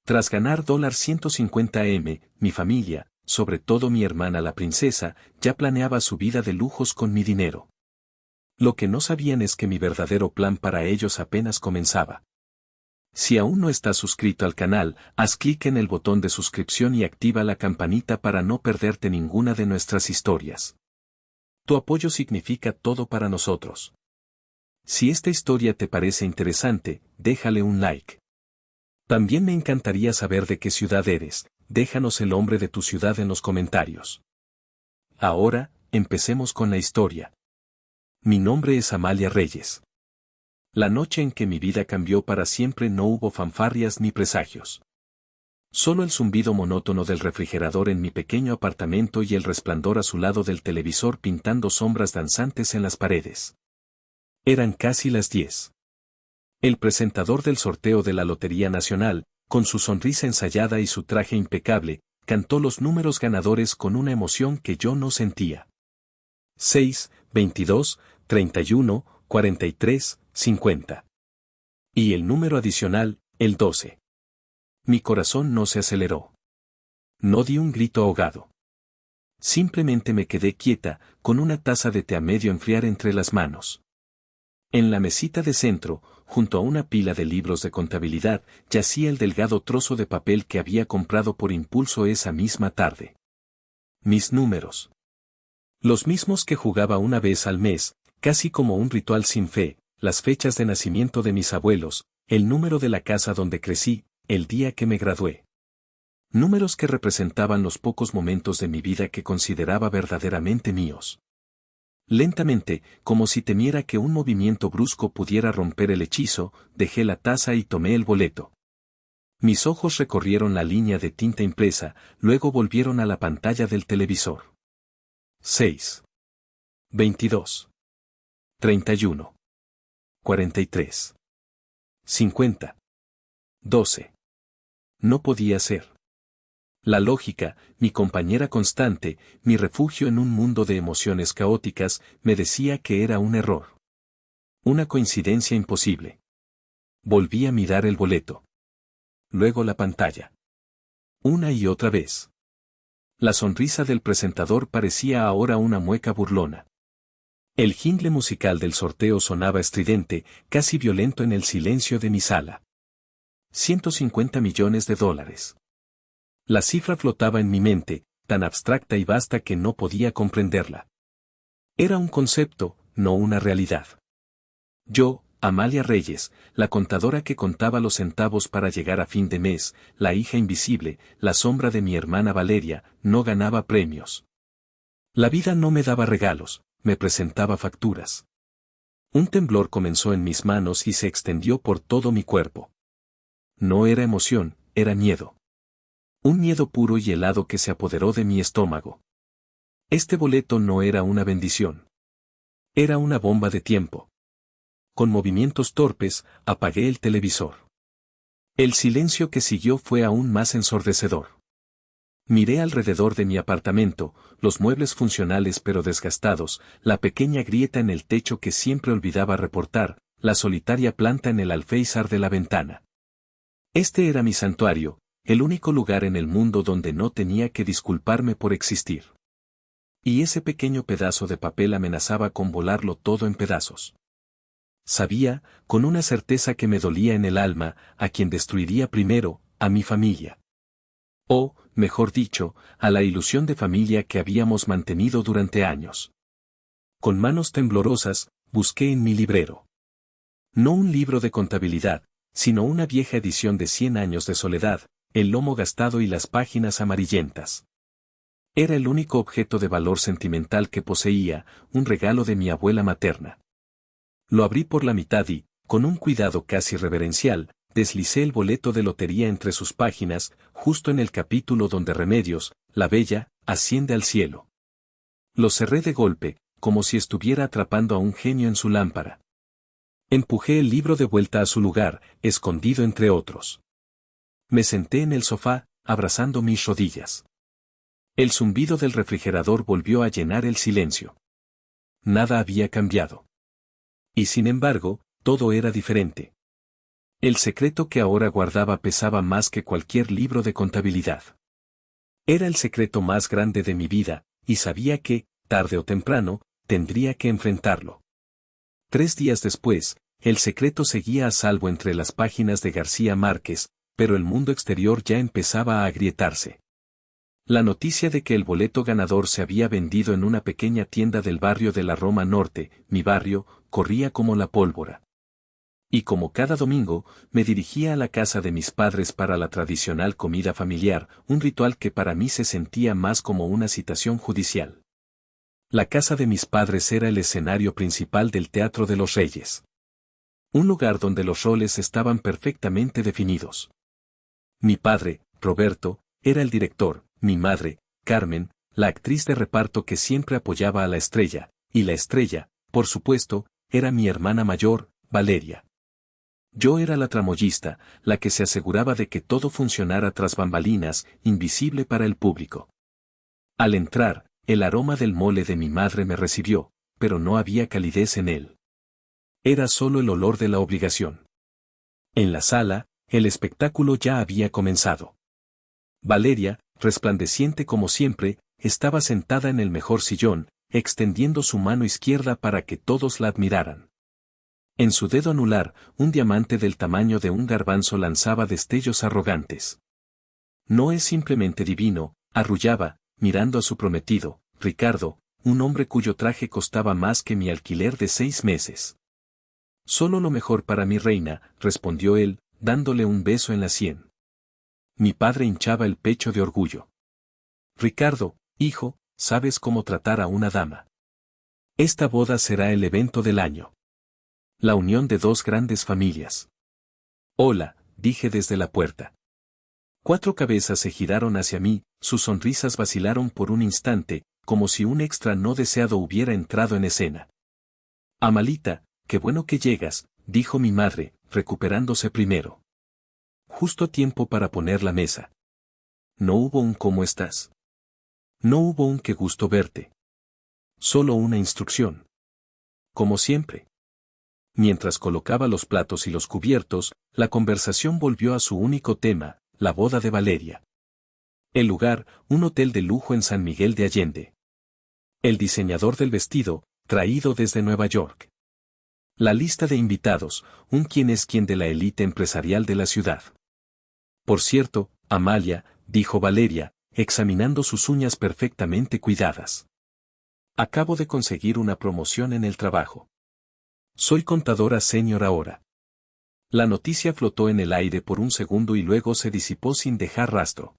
Tras ganar $150M, mi familia, sobre todo mi hermana la princesa, ya planeaba su vida de lujos con mi dinero. Lo que no sabían es que mi verdadero plan para ellos apenas comenzaba. Si aún no estás suscrito al canal, haz clic en el botón de suscripción y activa la campanita para no perderte ninguna de nuestras historias. Tu apoyo significa todo para nosotros. Si esta historia te parece interesante, déjale un like. También me encantaría saber de qué ciudad eres, déjanos el nombre de tu ciudad en los comentarios. Ahora, empecemos con la historia. Mi nombre es Amalia Reyes. La noche en que mi vida cambió para siempre no hubo fanfarrias ni presagios. Solo el zumbido monótono del refrigerador en mi pequeño apartamento y el resplandor azulado del televisor pintando sombras danzantes en las paredes. Eran casi las 10. El presentador del sorteo de la Lotería Nacional, con su sonrisa ensayada y su traje impecable, cantó los números ganadores con una emoción que yo no sentía. 6, 22, 31, 43, 50. Y el número adicional, el 12. Mi corazón no se aceleró. No di un grito ahogado. Simplemente me quedé quieta, con una taza de té a medio enfriar entre las manos. En la mesita de centro, junto a una pila de libros de contabilidad, yacía el delgado trozo de papel que había comprado por impulso esa misma tarde. Mis números. Los mismos que jugaba una vez al mes, casi como un ritual sin fe, las fechas de nacimiento de mis abuelos, el número de la casa donde crecí, el día que me gradué. Números que representaban los pocos momentos de mi vida que consideraba verdaderamente míos. Lentamente, como si temiera que un movimiento brusco pudiera romper el hechizo, dejé la taza y tomé el boleto. Mis ojos recorrieron la línea de tinta impresa, luego volvieron a la pantalla del televisor. 6. 22. 31. 43. 50. 12. No podía ser. La lógica, mi compañera constante, mi refugio en un mundo de emociones caóticas, me decía que era un error. Una coincidencia imposible. Volví a mirar el boleto. Luego la pantalla. Una y otra vez. La sonrisa del presentador parecía ahora una mueca burlona. El jingle musical del sorteo sonaba estridente, casi violento en el silencio de mi sala. $150 millones. La cifra flotaba en mi mente, tan abstracta y vasta que no podía comprenderla. Era un concepto, no una realidad. Yo, Amalia Reyes, la contadora que contaba los centavos para llegar a fin de mes, la hija invisible, la sombra de mi hermana Valeria, no ganaba premios. La vida no me daba regalos, me presentaba facturas. Un temblor comenzó en mis manos y se extendió por todo mi cuerpo. No era emoción, era miedo. Un miedo puro y helado que se apoderó de mi estómago. Este boleto no era una bendición. Era una bomba de tiempo. Con movimientos torpes, apagué el televisor. El silencio que siguió fue aún más ensordecedor. Miré alrededor de mi apartamento, los muebles funcionales pero desgastados, la pequeña grieta en el techo que siempre olvidaba reportar, la solitaria planta en el alféizar de la ventana. Este era mi santuario, el único lugar en el mundo donde no tenía que disculparme por existir. Y ese pequeño pedazo de papel amenazaba con volarlo todo en pedazos. Sabía, con una certeza que me dolía en el alma, a quien destruiría primero, a mi familia. O, mejor dicho, a la ilusión de familia que habíamos mantenido durante años. Con manos temblorosas, busqué en mi librero. No un libro de contabilidad, sino una vieja edición de 100 años de soledad, el lomo gastado y las páginas amarillentas. Era el único objeto de valor sentimental que poseía, un regalo de mi abuela materna. Lo abrí por la mitad y, con un cuidado casi reverencial, deslicé el boleto de lotería entre sus páginas, justo en el capítulo donde Remedios, la bella, asciende al cielo. Lo cerré de golpe, como si estuviera atrapando a un genio en su lámpara. Empujé el libro de vuelta a su lugar, escondido entre otros. Me senté en el sofá, abrazando mis rodillas. El zumbido del refrigerador volvió a llenar el silencio. Nada había cambiado. Y sin embargo, todo era diferente. El secreto que ahora guardaba pesaba más que cualquier libro de contabilidad. Era el secreto más grande de mi vida, y sabía que, tarde o temprano, tendría que enfrentarlo. 3 días después, el secreto seguía a salvo entre las páginas de García Márquez, pero el mundo exterior ya empezaba a agrietarse. La noticia de que el boleto ganador se había vendido en una pequeña tienda del barrio de la Roma Norte, mi barrio, corría como la pólvora. Y como cada domingo, me dirigía a la casa de mis padres para la tradicional comida familiar, un ritual que para mí se sentía más como una citación judicial. La casa de mis padres era el escenario principal del Teatro de los Reyes. Un lugar donde los roles estaban perfectamente definidos. Mi padre, Roberto, era el director, mi madre, Carmen, la actriz de reparto que siempre apoyaba a la estrella, y la estrella, por supuesto, era mi hermana mayor, Valeria. Yo era la tramoyista, la que se aseguraba de que todo funcionara tras bambalinas, invisible para el público. Al entrar, el aroma del mole de mi madre me recibió, pero no había calidez en él. Era solo el olor de la obligación. En la sala, el espectáculo ya había comenzado. Valeria, resplandeciente como siempre, estaba sentada en el mejor sillón, extendiendo su mano izquierda para que todos la admiraran. En su dedo anular, un diamante del tamaño de un garbanzo lanzaba destellos arrogantes. No es simplemente divino, arrullaba, mirando a su prometido, Ricardo, un hombre cuyo traje costaba más que mi alquiler de 6 meses. Solo lo mejor para mi reina, respondió él, dándole un beso en la sien. Mi padre hinchaba el pecho de orgullo. Ricardo, hijo, sabes cómo tratar a una dama. Esta boda será el evento del año. La unión de 2 grandes familias. Hola, dije desde la puerta. 4 cabezas se giraron hacia mí, sus sonrisas vacilaron por un instante, como si un extra no deseado hubiera entrado en escena. Amalita, qué bueno que llegas, dijo mi madre, recuperándose primero. Justo tiempo para poner la mesa. No hubo un ¿cómo estás? No hubo un qué gusto verte. Solo una instrucción. Como siempre. Mientras colocaba los platos y los cubiertos, la conversación volvió a su único tema, la boda de Valeria. El lugar, un hotel de lujo en San Miguel de Allende. El diseñador del vestido, traído desde Nueva York. La lista de invitados, un quién es quién de la élite empresarial de la ciudad. Por cierto, Amalia, dijo Valeria, examinando sus uñas perfectamente cuidadas. Acabo de conseguir una promoción en el trabajo. Soy contadora senior ahora. La noticia flotó en el aire por un segundo y luego se disipó sin dejar rastro.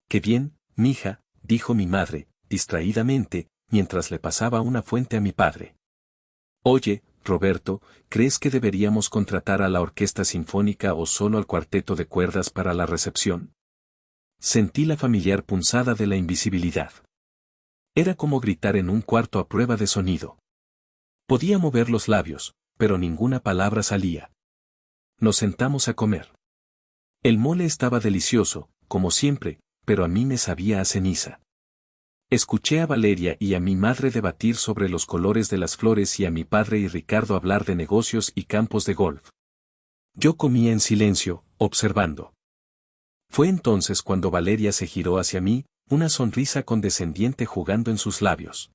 Qué bien, mija, dijo mi madre, distraídamente, mientras le pasaba una fuente a mi padre. Oye, Roberto, ¿crees que deberíamos contratar a la orquesta sinfónica o solo al cuarteto de cuerdas para la recepción? Sentí la familiar punzada de la invisibilidad. Era como gritar en un cuarto a prueba de sonido. Podía mover los labios, pero ninguna palabra salía. Nos sentamos a comer. El mole estaba delicioso, como siempre, pero a mí me sabía a ceniza. Escuché a Valeria y a mi madre debatir sobre los colores de las flores y a mi padre y Ricardo hablar de negocios y campos de golf. Yo comía en silencio, observando. Fue entonces cuando Valeria se giró hacia mí, una sonrisa condescendiente jugando en sus labios.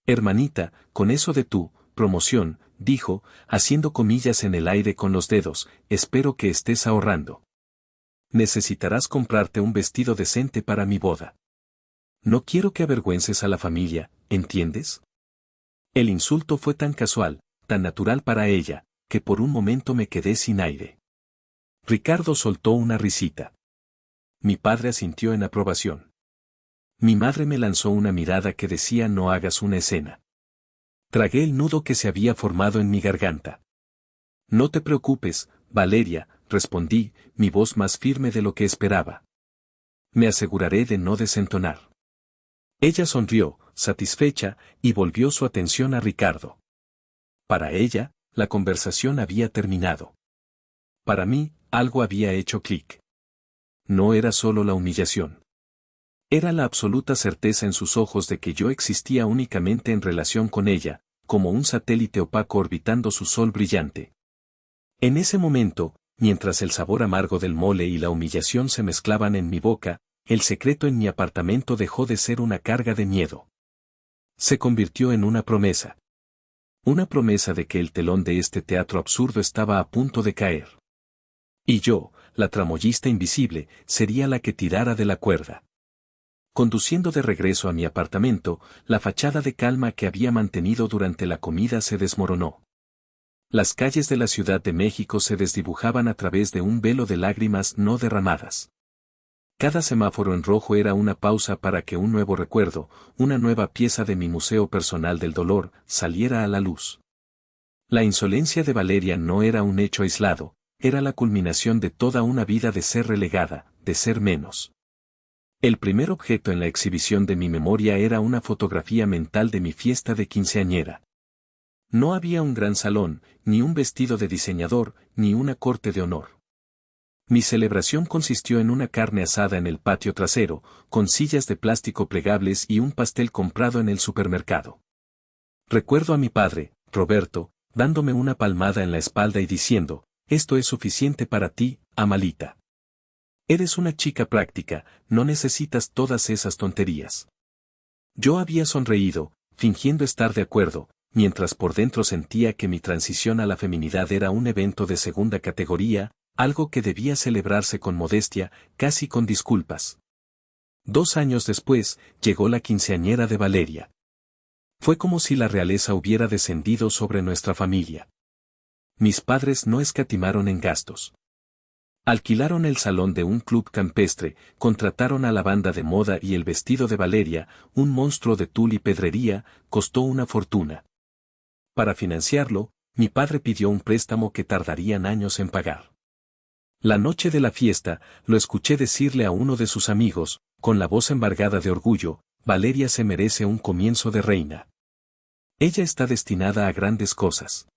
Hermanita, con eso de tu promoción, dijo, haciendo comillas en el aire con los dedos, espero que estés ahorrando. Necesitarás comprarte un vestido decente para mi boda. No quiero que avergüences a la familia, ¿entiendes? El insulto fue tan casual, tan natural para ella, que por un momento me quedé sin aire. Ricardo soltó una risita. Mi padre asintió en aprobación. Mi madre me lanzó una mirada que decía no hagas una escena. Tragué el nudo que se había formado en mi garganta. No te preocupes, Valeria, respondí, mi voz más firme de lo que esperaba. Me aseguraré de no desentonar. Ella sonrió, satisfecha, y volvió su atención a Ricardo. Para ella, la conversación había terminado. Para mí, algo había hecho clic. No era solo la humillación. Era la absoluta certeza en sus ojos de que yo existía únicamente en relación con ella, como un satélite opaco orbitando su sol brillante. En ese momento, mientras el sabor amargo del mole y la humillación se mezclaban en mi boca, el secreto en mi apartamento dejó de ser una carga de miedo. Se convirtió en una promesa. Una promesa de que el telón de este teatro absurdo estaba a punto de caer. Y yo, la tramoyista invisible, sería la que tirara de la cuerda. Conduciendo de regreso a mi apartamento, la fachada de calma que había mantenido durante la comida se desmoronó. Las calles de la Ciudad de México se desdibujaban a través de un velo de lágrimas no derramadas. Cada semáforo en rojo era una pausa para que un nuevo recuerdo, una nueva pieza de mi museo personal del dolor, saliera a la luz. La insolencia de Valeria no era un hecho aislado, era la culminación de toda una vida de ser relegada, de ser menos. El primer objeto en la exhibición de mi memoria era una fotografía mental de mi fiesta de quinceañera. No había un gran salón, ni un vestido de diseñador, ni una corte de honor. Mi celebración consistió en una carne asada en el patio trasero, con sillas de plástico plegables y un pastel comprado en el supermercado. Recuerdo a mi padre, Roberto, dándome una palmada en la espalda y diciendo, «Esto es suficiente para ti, Amalita. Eres una chica práctica, no necesitas todas esas tonterías». Yo había sonreído, fingiendo estar de acuerdo, mientras por dentro sentía que mi transición a la feminidad era un evento de segunda categoría, algo que debía celebrarse con modestia, casi con disculpas. 2 años después, llegó la quinceañera de Valeria. Fue como si la realeza hubiera descendido sobre nuestra familia. Mis padres no escatimaron en gastos. Alquilaron el salón de un club campestre, contrataron a la banda de moda y el vestido de Valeria, un monstruo de tul y pedrería, costó una fortuna. Para financiarlo, mi padre pidió un préstamo que tardarían años en pagar. La noche de la fiesta, lo escuché decirle a uno de sus amigos, con la voz embargada de orgullo, «Valeria se merece un comienzo de reina. Ella está destinada a grandes cosas».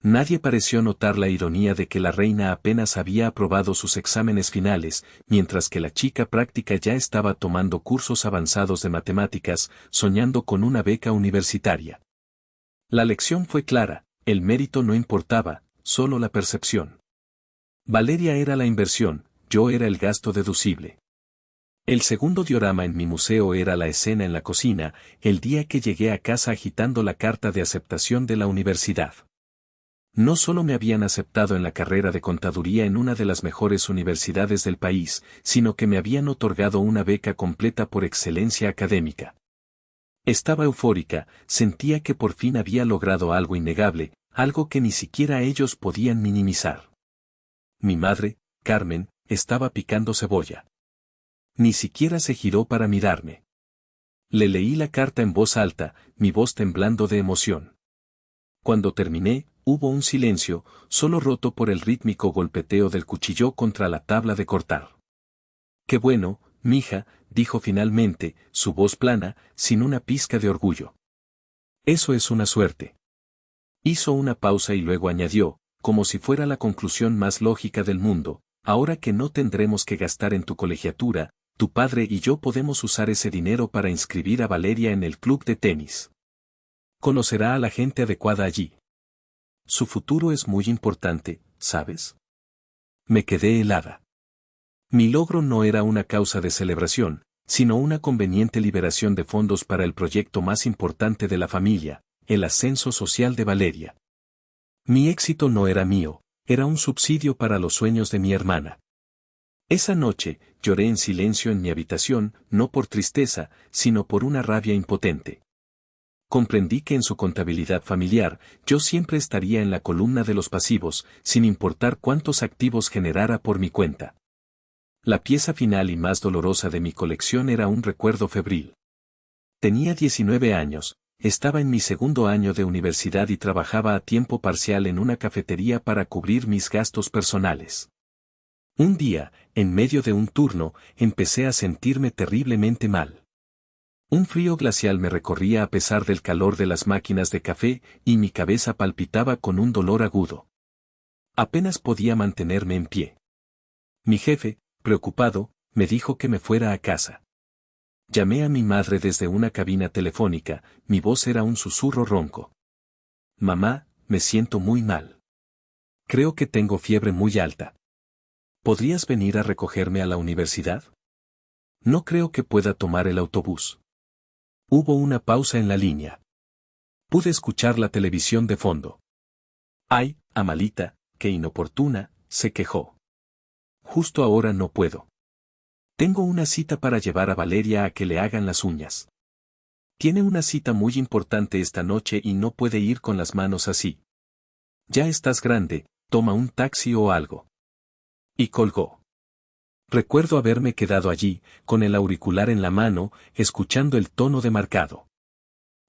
Nadie pareció notar la ironía de que la reina apenas había aprobado sus exámenes finales, mientras que la chica práctica ya estaba tomando cursos avanzados de matemáticas, soñando con una beca universitaria. La lección fue clara, el mérito no importaba, solo la percepción. Valeria era la inversión, yo era el gasto deducible. El segundo diorama en mi museo era la escena en la cocina, el día que llegué a casa agitando la carta de aceptación de la universidad. No solo me habían aceptado en la carrera de contaduría en una de las mejores universidades del país, sino que me habían otorgado una beca completa por excelencia académica. Estaba eufórica, sentía que por fin había logrado algo innegable, algo que ni siquiera ellos podían minimizar. Mi madre, Carmen, estaba picando cebolla. Ni siquiera se giró para mirarme. Le leí la carta en voz alta, mi voz temblando de emoción. Cuando terminé, hubo un silencio, solo roto por el rítmico golpeteo del cuchillo contra la tabla de cortar. «Qué bueno, mija», dijo finalmente, su voz plana, sin una pizca de orgullo. «Eso es una suerte». Hizo una pausa y luego añadió, como si fuera la conclusión más lógica del mundo, «Ahora que no tendremos que gastar en tu colegiatura, tu padre y yo podemos usar ese dinero para inscribir a Valeria en el club de tenis. Conocerá a la gente adecuada allí. Su futuro es muy importante, ¿sabes?». Me quedé helada. Mi logro no era una causa de celebración, sino una conveniente liberación de fondos para el proyecto más importante de la familia, el ascenso social de Valeria. Mi éxito no era mío, era un subsidio para los sueños de mi hermana. Esa noche, lloré en silencio en mi habitación, no por tristeza, sino por una rabia impotente. Comprendí que en su contabilidad familiar, yo siempre estaría en la columna de los pasivos, sin importar cuántos activos generara por mi cuenta. La pieza final y más dolorosa de mi colección era un recuerdo febril. Tenía 19 años, estaba en mi segundo año de universidad y trabajaba a tiempo parcial en una cafetería para cubrir mis gastos personales. Un día, en medio de un turno, empecé a sentirme terriblemente mal. Un frío glacial me recorría a pesar del calor de las máquinas de café y mi cabeza palpitaba con un dolor agudo. Apenas podía mantenerme en pie. Mi jefe, preocupado, me dijo que me fuera a casa. Llamé a mi madre desde una cabina telefónica, mi voz era un susurro ronco. «Mamá, me siento muy mal. Creo que tengo fiebre muy alta. ¿Podrías venir a recogerme a la universidad? No creo que pueda tomar el autobús. Hubo una pausa en la línea. Pude escuchar la televisión de fondo. Ay, Amalita, qué inoportuna, se quejó. Justo ahora no puedo. Tengo una cita para llevar a Valeria a que le hagan las uñas. Tiene una cita muy importante esta noche y no puede ir con las manos así. Ya estás grande, toma un taxi o algo. Y colgó. Recuerdo haberme quedado allí, con el auricular en la mano, escuchando el tono demarcado.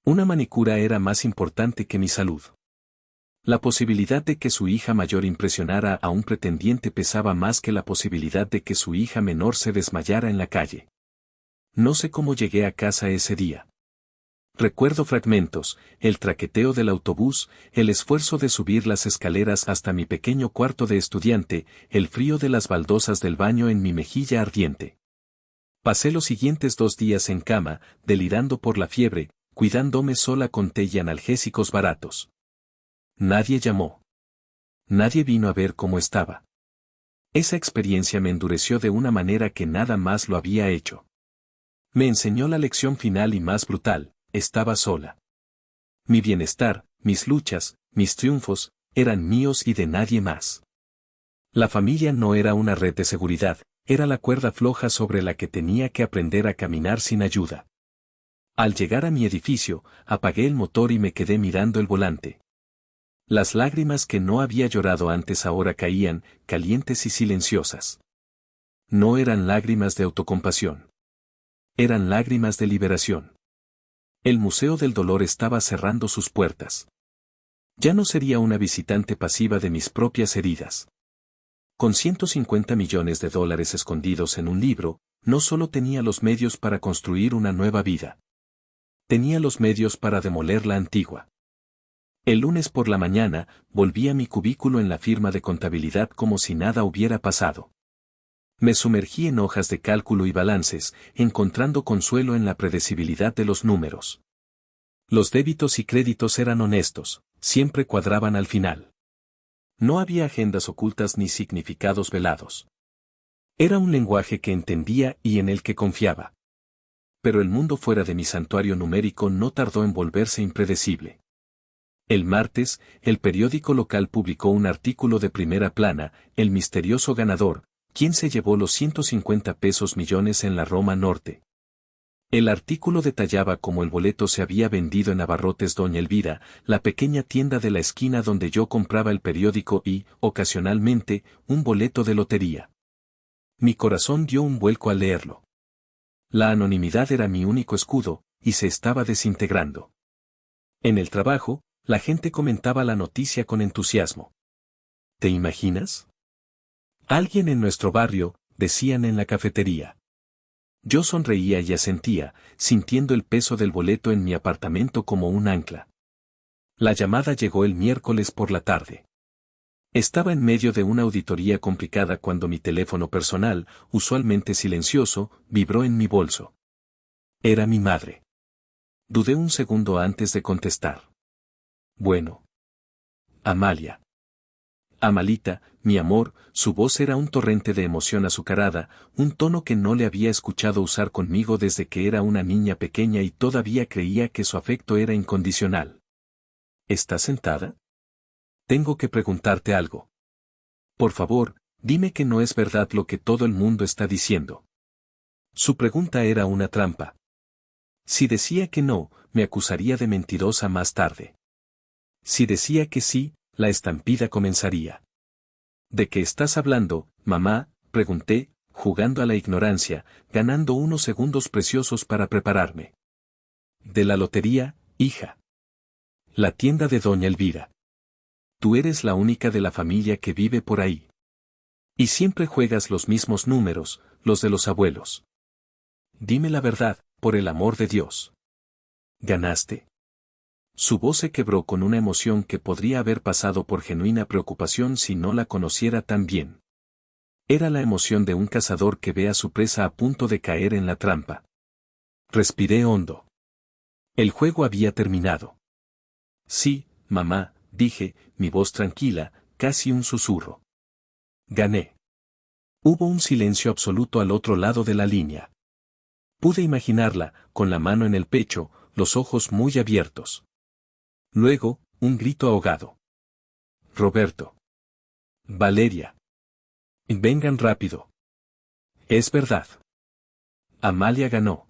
Una manicura era más importante que mi salud. La posibilidad de que su hija mayor impresionara a un pretendiente pesaba más que la posibilidad de que su hija menor se desmayara en la calle. No sé cómo llegué a casa ese día. Recuerdo fragmentos, el traqueteo del autobús, el esfuerzo de subir las escaleras hasta mi pequeño cuarto de estudiante, el frío de las baldosas del baño en mi mejilla ardiente. Pasé los siguientes 2 días en cama, delirando por la fiebre, cuidándome sola con té y analgésicos baratos. Nadie llamó. Nadie vino a ver cómo estaba. Esa experiencia me endureció de una manera que nada más lo había hecho. Me enseñó la lección final y más brutal. Estaba sola. Mi bienestar, mis luchas, mis triunfos, eran míos y de nadie más. La familia no era una red de seguridad, era la cuerda floja sobre la que tenía que aprender a caminar sin ayuda. Al llegar a mi edificio, apagué el motor y me quedé mirando el volante. Las lágrimas que no había llorado antes ahora caían, calientes y silenciosas. No eran lágrimas de autocompasión. Eran lágrimas de liberación. El Museo del Dolor estaba cerrando sus puertas. Ya no sería una visitante pasiva de mis propias heridas. Con $150 millones escondidos en un libro, no solo tenía los medios para construir una nueva vida. Tenía los medios para demoler la antigua. El lunes por la mañana, volví a mi cubículo en la firma de contabilidad como si nada hubiera pasado. Me sumergí en hojas de cálculo y balances, encontrando consuelo en la predecibilidad de los números. Los débitos y créditos eran honestos, siempre cuadraban al final. No había agendas ocultas ni significados velados. Era un lenguaje que entendía y en el que confiaba. Pero el mundo fuera de mi santuario numérico no tardó en volverse impredecible. El martes, el periódico local publicó un artículo de primera plana, el misterioso ganador, ¿quién se llevó los 150 pesos millones en la Roma Norte? El artículo detallaba cómo el boleto se había vendido en Abarrotes Doña Elvira, la pequeña tienda de la esquina donde yo compraba el periódico y, ocasionalmente, un boleto de lotería. Mi corazón dio un vuelco al leerlo. La anonimidad era mi único escudo, y se estaba desintegrando. En el trabajo, la gente comentaba la noticia con entusiasmo. ¿Te imaginas? Alguien en nuestro barrio, decían en la cafetería. Yo sonreía y asentía, sintiendo el peso del boleto en mi apartamento como un ancla. La llamada llegó el miércoles por la tarde. Estaba en medio de una auditoría complicada cuando mi teléfono personal, usualmente silencioso, vibró en mi bolso. Era mi madre. Dudé un segundo antes de contestar. Bueno. Amalia. Amalita, mi amor, su voz era un torrente de emoción azucarada, un tono que no le había escuchado usar conmigo desde que era una niña pequeña y todavía creía que su afecto era incondicional. ¿Estás sentada? Tengo que preguntarte algo. Por favor, dime que no es verdad lo que todo el mundo está diciendo. Su pregunta era una trampa. Si decía que no, me acusaría de mentirosa más tarde. Si decía que sí, la estampida comenzaría. ¿De qué estás hablando, mamá?, pregunté, jugando a la ignorancia, ganando unos segundos preciosos para prepararme. De la lotería, hija. La tienda de Doña Elvira. Tú eres la única de la familia que vive por ahí. Y siempre juegas los mismos números, los de los abuelos. Dime la verdad, por el amor de Dios. ¿Ganaste? Su voz se quebró con una emoción que podría haber pasado por genuina preocupación si no la conociera tan bien. Era la emoción de un cazador que ve a su presa a punto de caer en la trampa. Respiré hondo. El juego había terminado. Sí, mamá, dije, mi voz tranquila, casi un susurro. Gané. Hubo un silencio absoluto al otro lado de la línea. Pude imaginarla, con la mano en el pecho, los ojos muy abiertos. Luego, un grito ahogado. Roberto. Valeria. Vengan rápido. Es verdad. Amalia ganó.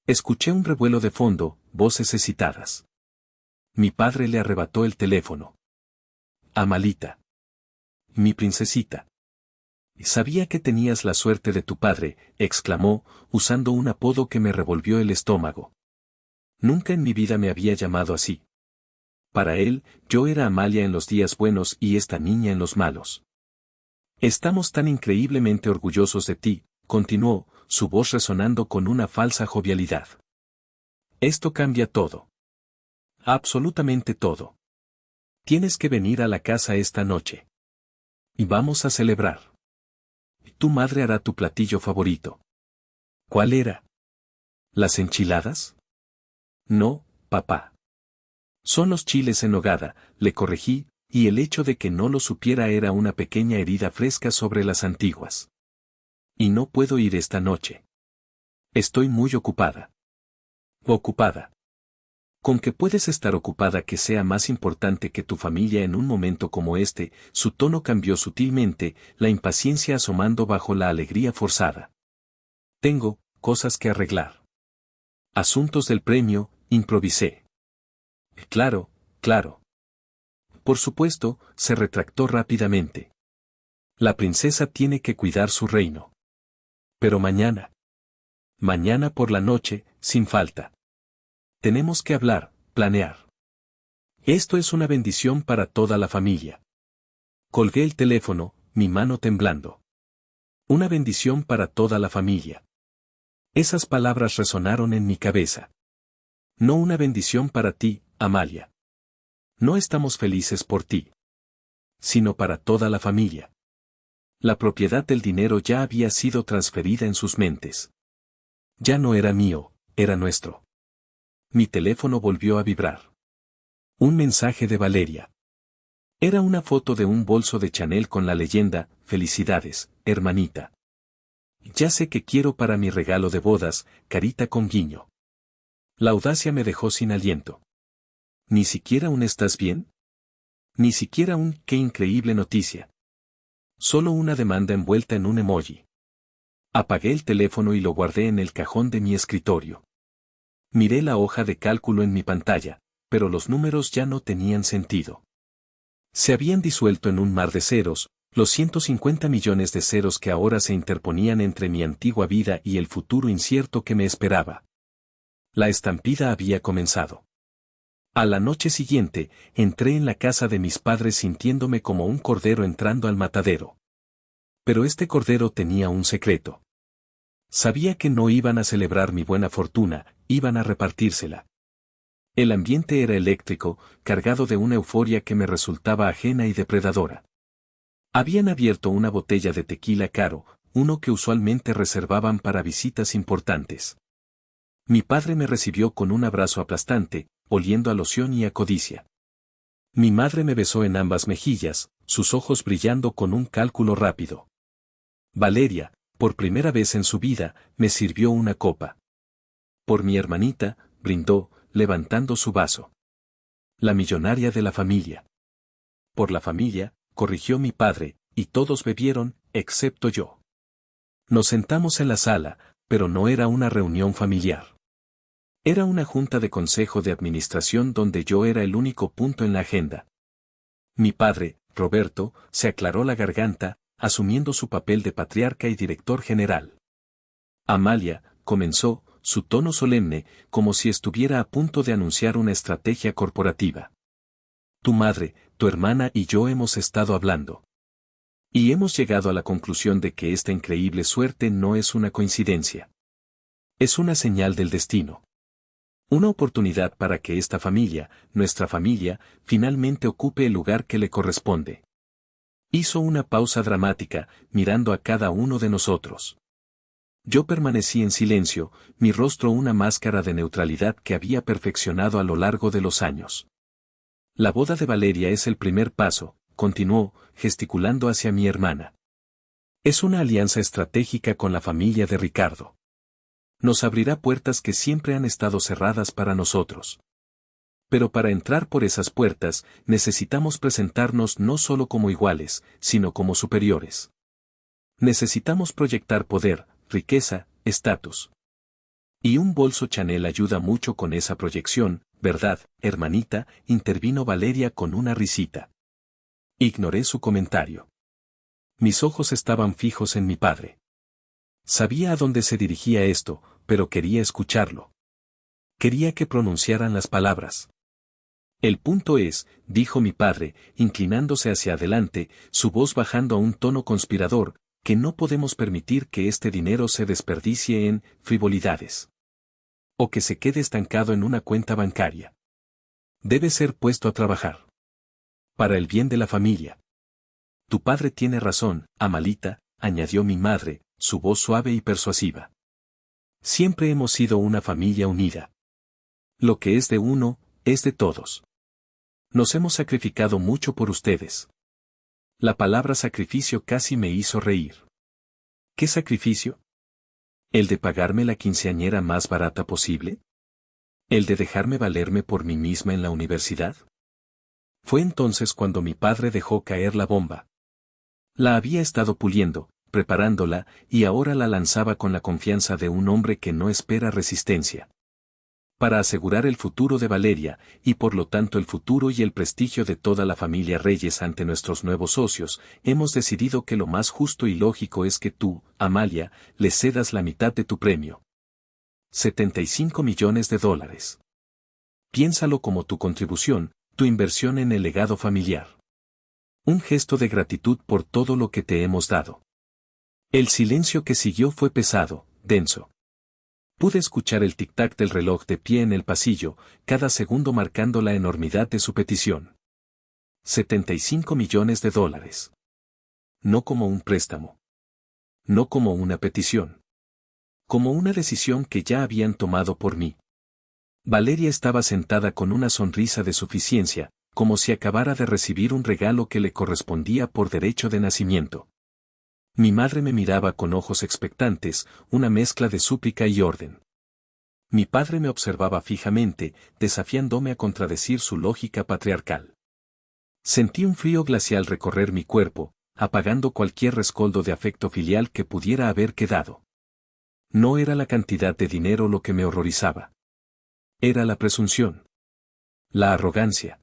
Escuché un revuelo de fondo, voces excitadas. Mi padre le arrebató el teléfono. Amalita. Mi princesita. Sabía que tenías la suerte de tu padre, exclamó, usando un apodo que me revolvió el estómago. Nunca en mi vida me había llamado así. Para él, yo era Amalia en los días buenos y esta niña en los malos. Estamos tan increíblemente orgullosos de ti, continuó, su voz resonando con una falsa jovialidad. Esto cambia todo. Absolutamente todo. Tienes que venir a la casa esta noche. Y vamos a celebrar. Tu madre hará tu platillo favorito. ¿Cuál era? ¿Las enchiladas? No, papá. Son los chiles en nogada, le corregí, y el hecho de que no lo supiera era una pequeña herida fresca sobre las antiguas. Y no puedo ir esta noche. Estoy muy ocupada. Ocupada. Con que puedes estar ocupada que sea más importante que tu familia en un momento como este, su tono cambió sutilmente, la impaciencia asomando bajo la alegría forzada. Tengo cosas que arreglar. Asuntos del premio, improvisé. Claro, claro. Por supuesto, se retractó rápidamente. La princesa tiene que cuidar su reino. Pero mañana. Mañana por la noche, sin falta. Tenemos que hablar, planear. Esto es una bendición para toda la familia. Colgué el teléfono, mi mano temblando. Una bendición para toda la familia. Esas palabras resonaron en mi cabeza. No una bendición para ti, Amalia. No estamos felices por ti. Sino para toda la familia. La propiedad del dinero ya había sido transferida en sus mentes. Ya no era mío, era nuestro. Mi teléfono volvió a vibrar. Un mensaje de Valeria. Era una foto de un bolso de Chanel con la leyenda, felicidades, hermanita. Ya sé que quiero para mi regalo de bodas, carita con guiño. La audacia me dejó sin aliento. Ni siquiera un ¿estás bien? Ni siquiera un «qué increíble noticia». Solo una demanda envuelta en un emoji. Apagué el teléfono y lo guardé en el cajón de mi escritorio. Miré la hoja de cálculo en mi pantalla, pero los números ya no tenían sentido. Se habían disuelto en un mar de ceros, los 150 millones de ceros que ahora se interponían entre mi antigua vida y el futuro incierto que me esperaba. La estampida había comenzado. A la noche siguiente, entré en la casa de mis padres sintiéndome como un cordero entrando al matadero. Pero este cordero tenía un secreto. Sabía que no iban a celebrar mi buena fortuna, iban a repartírsela. El ambiente era eléctrico, cargado de una euforia que me resultaba ajena y depredadora. Habían abierto una botella de tequila caro, uno que usualmente reservaban para visitas importantes. Mi padre me recibió con un abrazo aplastante, oliendo a loción y a codicia. Mi madre me besó en ambas mejillas, sus ojos brillando con un cálculo rápido. Valeria, por primera vez en su vida, me sirvió una copa. Por mi hermanita, brindó, levantando su vaso. La millonaria de la familia. Por la familia, corrigió mi padre, y todos bebieron, excepto yo. Nos sentamos en la sala, pero no era una reunión familiar. Era una junta de consejo de administración donde yo era el único punto en la agenda. Mi padre, Roberto, se aclaró la garganta, asumiendo su papel de patriarca y director general. Amalia, comenzó, su tono solemne, como si estuviera a punto de anunciar una estrategia corporativa. Tu madre, tu hermana y yo hemos estado hablando. Y hemos llegado a la conclusión de que esta increíble suerte no es una coincidencia. Es una señal del destino. Una oportunidad para que esta familia, nuestra familia, finalmente ocupe el lugar que le corresponde. Hizo una pausa dramática, mirando a cada uno de nosotros. Yo permanecí en silencio, mi rostro una máscara de neutralidad que había perfeccionado a lo largo de los años. La boda de Valeria es el primer paso, continuó, gesticulando hacia mi hermana. Es una alianza estratégica con la familia de Ricardo. Nos abrirá puertas que siempre han estado cerradas para nosotros. Pero para entrar por esas puertas, necesitamos presentarnos no solo como iguales, sino como superiores. Necesitamos proyectar poder, riqueza, estatus. Y un bolso Chanel ayuda mucho con esa proyección, ¿verdad, hermanita?, intervino Valeria con una risita. Ignoré su comentario. Mis ojos estaban fijos en mi padre. Sabía a dónde se dirigía esto, pero quería escucharlo. Quería que pronunciaran las palabras. El punto es, dijo mi padre, inclinándose hacia adelante, su voz bajando a un tono conspirador, que no podemos permitir que este dinero se desperdicie en frivolidades. O que se quede estancado en una cuenta bancaria. Debe ser puesto a trabajar. Para el bien de la familia. Tu padre tiene razón, Amalita, añadió mi madre, su voz suave y persuasiva. Siempre hemos sido una familia unida. Lo que es de uno, es de todos. Nos hemos sacrificado mucho por ustedes. La palabra sacrificio casi me hizo reír. ¿Qué sacrificio? ¿El de pagarme la quinceañera más barata posible? ¿El de dejarme valerme por mí misma en la universidad? Fue entonces cuando mi padre dejó caer la bomba. La había estado puliendo, preparándola, y ahora la lanzaba con la confianza de un hombre que no espera resistencia. Para asegurar el futuro de Valeria, y por lo tanto el futuro y el prestigio de toda la familia Reyes ante nuestros nuevos socios, hemos decidido que lo más justo y lógico es que tú, Amalia, le cedas la mitad de tu premio. 75 millones de dólares. Piénsalo como tu contribución, tu inversión en el legado familiar. Un gesto de gratitud por todo lo que te hemos dado. El silencio que siguió fue pesado, denso. Pude escuchar el tic-tac del reloj de pie en el pasillo, cada segundo marcando la enormidad de su petición. 75 millones de dólares. No como un préstamo. No como una petición. Como una decisión que ya habían tomado por mí. Valeria estaba sentada con una sonrisa de suficiencia, como si acabara de recibir un regalo que le correspondía por derecho de nacimiento. Mi madre me miraba con ojos expectantes, una mezcla de súplica y orden. Mi padre me observaba fijamente, desafiándome a contradecir su lógica patriarcal. Sentí un frío glacial recorrer mi cuerpo, apagando cualquier rescoldo de afecto filial que pudiera haber quedado. No era la cantidad de dinero lo que me horrorizaba. Era la presunción. La arrogancia.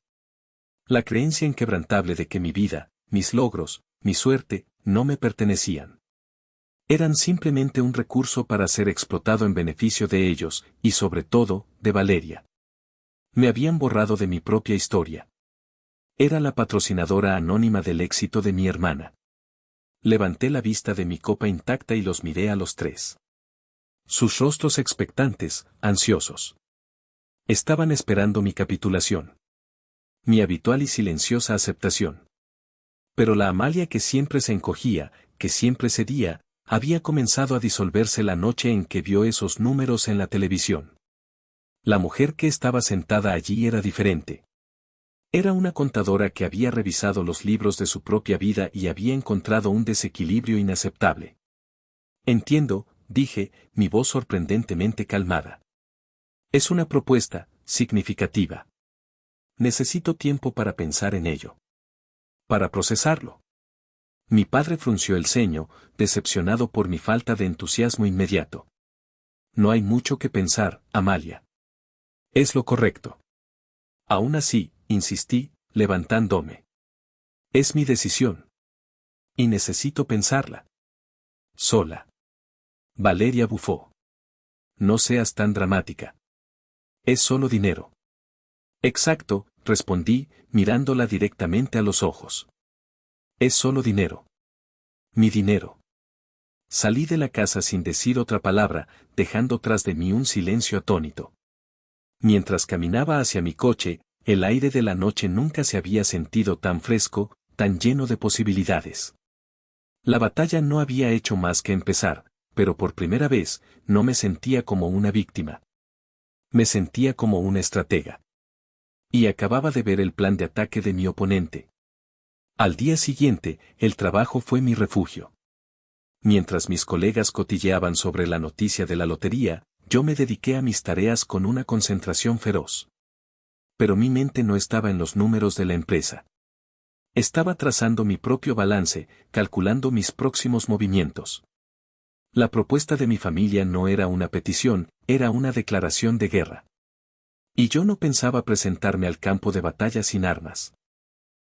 La creencia inquebrantable de que mi vida, mis logros, mi suerte, no me pertenecían. Eran simplemente un recurso para ser explotado en beneficio de ellos, y sobre todo, de Valeria. Me habían borrado de mi propia historia. Era la patrocinadora anónima del éxito de mi hermana. Levanté la vista de mi copa intacta y los miré a los tres. Sus rostros expectantes, ansiosos. Estaban esperando mi capitulación. Mi habitual y silenciosa aceptación. Pero la Amalia que siempre se encogía, que siempre cedía, había comenzado a disolverse la noche en que vio esos números en la televisión. La mujer que estaba sentada allí era diferente. Era una contadora que había revisado los libros de su propia vida y había encontrado un desequilibrio inaceptable. Entiendo, dije, mi voz sorprendentemente calmada. Es una propuesta, significativa. Necesito tiempo para pensar en ello. Para procesarlo. Mi padre frunció el ceño, decepcionado por mi falta de entusiasmo inmediato. No hay mucho que pensar, Amalia. Es lo correcto. Aún así, insistí, levantándome. Es mi decisión. Y necesito pensarla. Sola. Valeria bufó. No seas tan dramática. Es solo dinero. Exacto, respondí, mirándola directamente a los ojos. Es solo dinero. Mi dinero. Salí de la casa sin decir otra palabra, dejando tras de mí un silencio atónito. Mientras caminaba hacia mi coche, el aire de la noche nunca se había sentido tan fresco, tan lleno de posibilidades. La batalla no había hecho más que empezar, pero por primera vez, no me sentía como una víctima. Me sentía como una estratega. Y acababa de ver el plan de ataque de mi oponente. Al día siguiente, el trabajo fue mi refugio. Mientras mis colegas cotilleaban sobre la noticia de la lotería, yo me dediqué a mis tareas con una concentración feroz. Pero mi mente no estaba en los números de la empresa. Estaba trazando mi propio balance, calculando mis próximos movimientos. La propuesta de mi familia no era una petición, era una declaración de guerra. Y yo no pensaba presentarme al campo de batalla sin armas.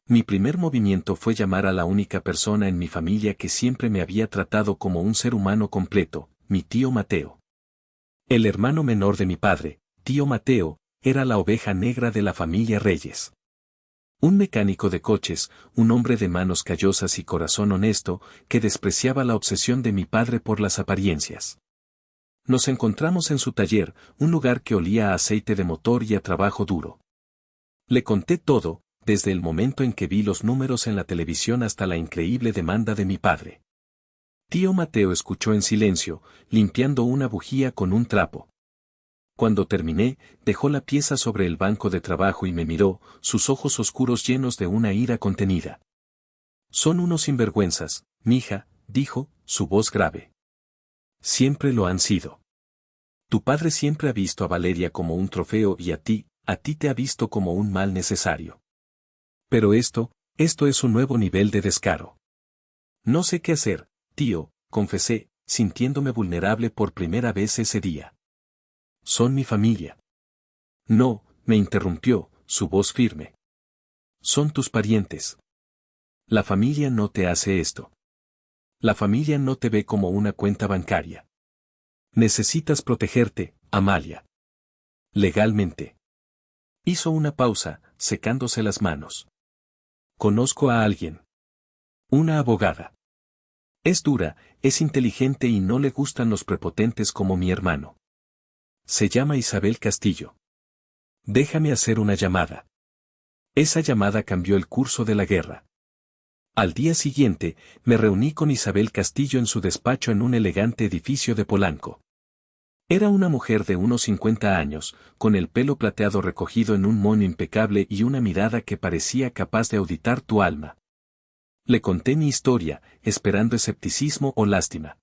Mi primer movimiento fue llamar a la única persona en mi familia que siempre me había tratado como un ser humano completo, mi tío Mateo. El hermano menor de mi padre, tío Mateo, era la oveja negra de la familia Reyes. Un mecánico de coches, un hombre de manos callosas y corazón honesto, que despreciaba la obsesión de mi padre por las apariencias. Nos encontramos en su taller, un lugar que olía a aceite de motor y a trabajo duro. Le conté todo, desde el momento en que vi los números en la televisión hasta la increíble demanda de mi padre. Tío Mateo escuchó en silencio, limpiando una bujía con un trapo. Cuando terminé, dejó la pieza sobre el banco de trabajo y me miró, sus ojos oscuros llenos de una ira contenida. Son unos sinvergüenzas, mija, dijo, su voz grave. Siempre lo han sido. Tu padre siempre ha visto a Valeria como un trofeo y a ti te ha visto como un mal necesario. Pero esto es un nuevo nivel de descaro. No sé qué hacer, tío, confesé, sintiéndome vulnerable por primera vez ese día. Son mi familia. No, me interrumpió, su voz firme. Son tus parientes. La familia no te hace esto. La familia no te ve como una cuenta bancaria. Necesitas protegerte, Amalia. Legalmente. Hizo una pausa, secándose las manos. Conozco a alguien. Una abogada. Es dura, es inteligente y no le gustan los prepotentes como mi hermano. Se llama Isabel Castillo. Déjame hacer una llamada. Esa llamada cambió el curso de la guerra. Al día siguiente, me reuní con Isabel Castillo en su despacho en un elegante edificio de Polanco. Era una mujer de unos 50 años, con el pelo plateado recogido en un moño impecable y una mirada que parecía capaz de auditar tu alma. Le conté mi historia, esperando escepticismo o lástima.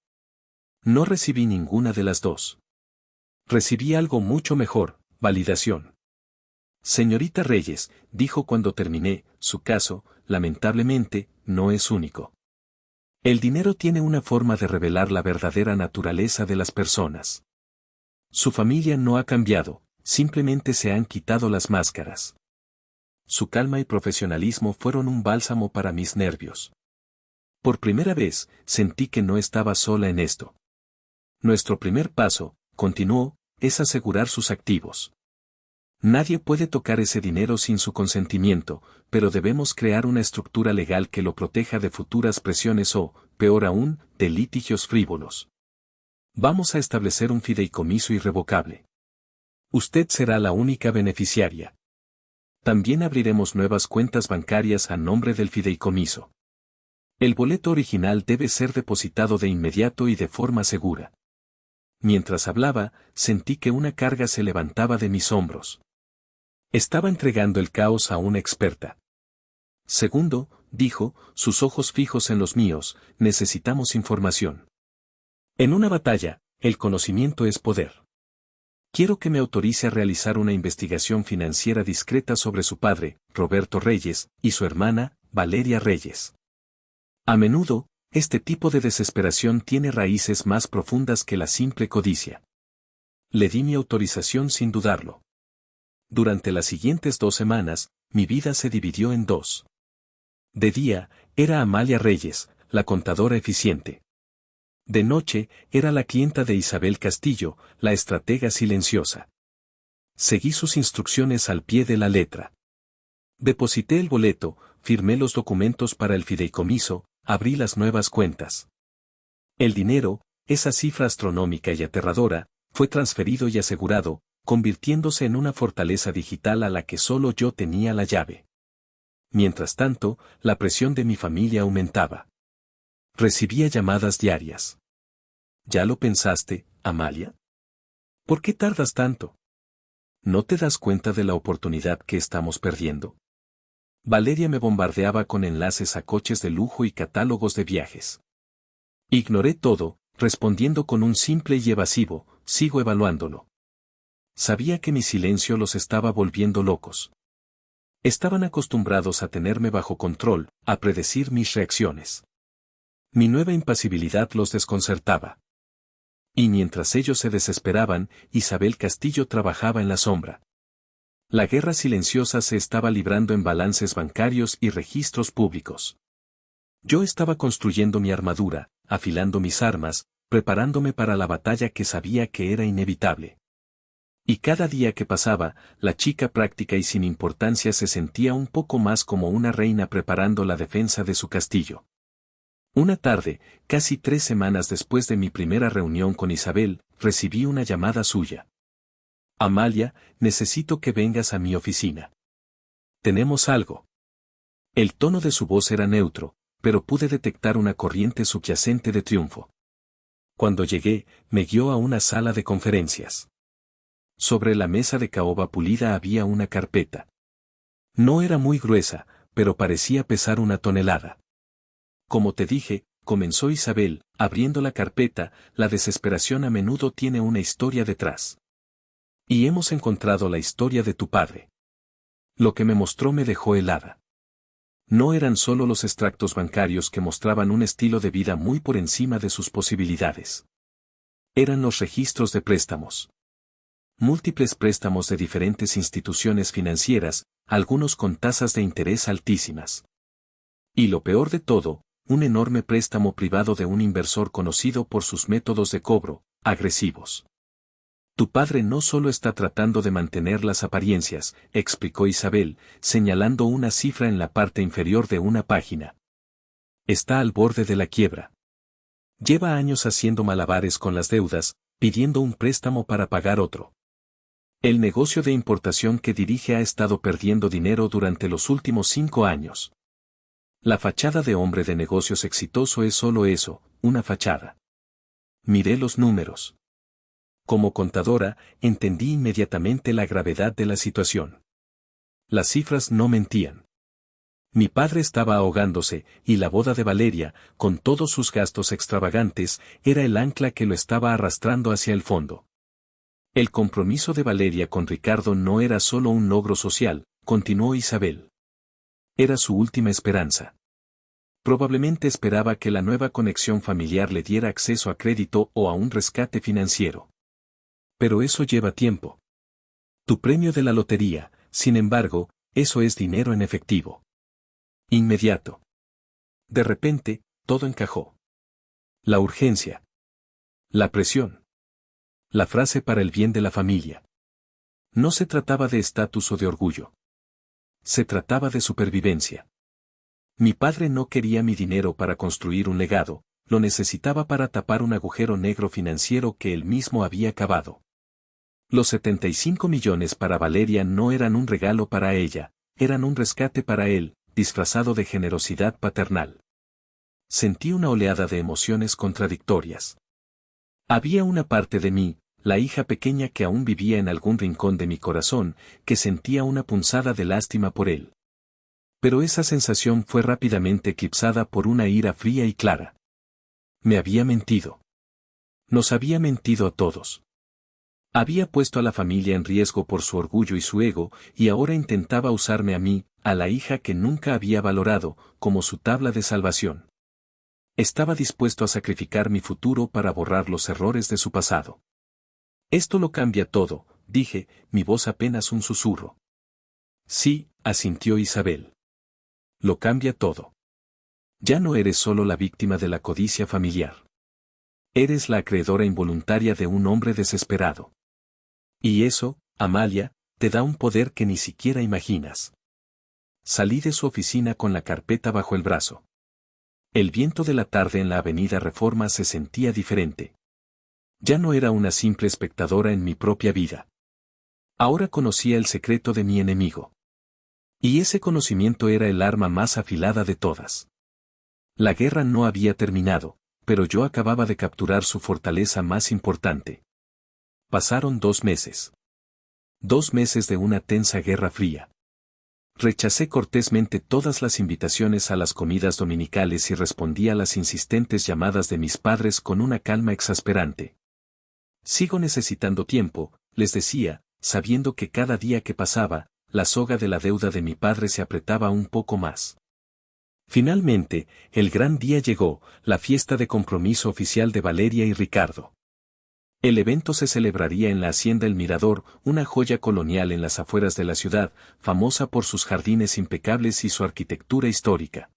No recibí ninguna de las dos. Recibí algo mucho mejor, validación. Señorita Reyes, dijo cuando terminé, su caso, lamentablemente, no es único. El dinero tiene una forma de revelar la verdadera naturaleza de las personas. Su familia no ha cambiado, simplemente se han quitado las máscaras. Su calma y profesionalismo fueron un bálsamo para mis nervios. Por primera vez, sentí que no estaba sola en esto. Nuestro primer paso, continuó, es asegurar sus activos. Nadie puede tocar ese dinero sin su consentimiento, pero debemos crear una estructura legal que lo proteja de futuras presiones o, peor aún, de litigios frívolos. Vamos a establecer un fideicomiso irrevocable. Usted será la única beneficiaria. También abriremos nuevas cuentas bancarias a nombre del fideicomiso. El boleto original debe ser depositado de inmediato y de forma segura. Mientras hablaba, sentí que una carga se levantaba de mis hombros. Estaba entregando el caos a una experta. Segundo, dijo, sus ojos fijos en los míos, necesitamos información. En una batalla, el conocimiento es poder. Quiero que me autorice a realizar una investigación financiera discreta sobre su padre, Roberto Reyes, y su hermana, Valeria Reyes. A menudo, este tipo de desesperación tiene raíces más profundas que la simple codicia. Le di mi autorización sin dudarlo. Durante las siguientes 2 semanas, mi vida se dividió en dos. De día, era Amalia Reyes, la contadora eficiente. De noche, era la clienta de Isabel Castillo, la estratega silenciosa. Seguí sus instrucciones al pie de la letra. Deposité el boleto, firmé los documentos para el fideicomiso, abrí las nuevas cuentas. El dinero, esa cifra astronómica y aterradora, fue transferido y asegurado, convirtiéndose en una fortaleza digital a la que solo yo tenía la llave. Mientras tanto, la presión de mi familia aumentaba. Recibía llamadas diarias. ¿Ya lo pensaste, Amalia? ¿Por qué tardas tanto? ¿No te das cuenta de la oportunidad que estamos perdiendo? Valeria me bombardeaba con enlaces a coches de lujo y catálogos de viajes. Ignoré todo, respondiendo con un simple y evasivo, sigo evaluándolo. Sabía que mi silencio los estaba volviendo locos. Estaban acostumbrados a tenerme bajo control, a predecir mis reacciones. Mi nueva impasibilidad los desconcertaba. Y mientras ellos se desesperaban, Isabel Castillo trabajaba en la sombra. La guerra silenciosa se estaba librando en balances bancarios y registros públicos. Yo estaba construyendo mi armadura, afilando mis armas, preparándome para la batalla que sabía que era inevitable. Y cada día que pasaba, la chica práctica y sin importancia se sentía un poco más como una reina preparando la defensa de su castillo. Una tarde, casi 3 semanas después de mi primera reunión con Isabel, recibí una llamada suya. Amalia, necesito que vengas a mi oficina. Tenemos algo. El tono de su voz era neutro, pero pude detectar una corriente subyacente de triunfo. Cuando llegué, me guió a una sala de conferencias. Sobre la mesa de caoba pulida había una carpeta. No era muy gruesa, pero parecía pesar 1 tonelada. Como te dije, comenzó Isabel, abriendo la carpeta, la desesperación a menudo tiene una historia detrás. Y hemos encontrado la historia de tu padre. Lo que me mostró me dejó helada. No eran solo los extractos bancarios que mostraban un estilo de vida muy por encima de sus posibilidades. Eran los registros de préstamos. Múltiples préstamos de diferentes instituciones financieras, algunos con tasas de interés altísimas. Y lo peor de todo, un enorme préstamo privado de un inversor conocido por sus métodos de cobro, agresivos. Tu padre no solo está tratando de mantener las apariencias, explicó Isabel, señalando una cifra en la parte inferior de una página. Está al borde de la quiebra. Lleva años haciendo malabares con las deudas, pidiendo un préstamo para pagar otro. El negocio de importación que dirige ha estado perdiendo dinero durante los últimos 5 años. La fachada de hombre de negocios exitoso es solo eso, una fachada. Miré los números. Como contadora, entendí inmediatamente la gravedad de la situación. Las cifras no mentían. Mi padre estaba ahogándose, y la boda de Valeria, con todos sus gastos extravagantes, era el ancla que lo estaba arrastrando hacia el fondo. El compromiso de Valeria con Ricardo no era solo un logro social, continuó Isabel. Era su última esperanza. Probablemente esperaba que la nueva conexión familiar le diera acceso a crédito o a un rescate financiero. Pero eso lleva tiempo. Tu premio de la lotería, sin embargo, eso es dinero en efectivo. Inmediato. De repente, todo encajó. La urgencia. La presión. La frase para el bien de la familia. No se trataba de estatus o de orgullo. Se trataba de supervivencia. Mi padre no quería mi dinero para construir un legado, lo necesitaba para tapar un agujero negro financiero que él mismo había cavado. Los 75 millones para Valeria no eran un regalo para ella, eran un rescate para él, disfrazado de generosidad paternal. Sentí una oleada de emociones contradictorias. Había una parte de mí, la hija pequeña que aún vivía en algún rincón de mi corazón, que sentía una punzada de lástima por él. Pero esa sensación fue rápidamente eclipsada por una ira fría y clara. Me había mentido. Nos había mentido a todos. Había puesto a la familia en riesgo por su orgullo y su ego, y ahora intentaba usarme a mí, a la hija que nunca había valorado, como su tabla de salvación. Estaba dispuesto a sacrificar mi futuro para borrar los errores de su pasado. Esto lo cambia todo, dije, mi voz apenas un susurro. Sí, asintió Isabel. Lo cambia todo. Ya no eres solo la víctima de la codicia familiar. Eres la acreedora involuntaria de un hombre desesperado. Y eso, Amalia, te da un poder que ni siquiera imaginas. Salí de su oficina con la carpeta bajo el brazo. El viento de la tarde en la avenida Reforma se sentía diferente. Ya no era una simple espectadora en mi propia vida. Ahora conocía el secreto de mi enemigo. Y ese conocimiento era el arma más afilada de todas. La guerra no había terminado, pero yo acababa de capturar su fortaleza más importante. Pasaron 2 meses. 2 meses de una tensa guerra fría. Rechacé cortésmente todas las invitaciones a las comidas dominicales y respondí a las insistentes llamadas de mis padres con una calma exasperante. Sigo necesitando tiempo, les decía, sabiendo que cada día que pasaba, la soga de la deuda de mi padre se apretaba un poco más. Finalmente, el gran día llegó, la fiesta de compromiso oficial de Valeria y Ricardo. El evento se celebraría en la Hacienda El Mirador, una joya colonial en las afueras de la ciudad, famosa por sus jardines impecables y su arquitectura histórica.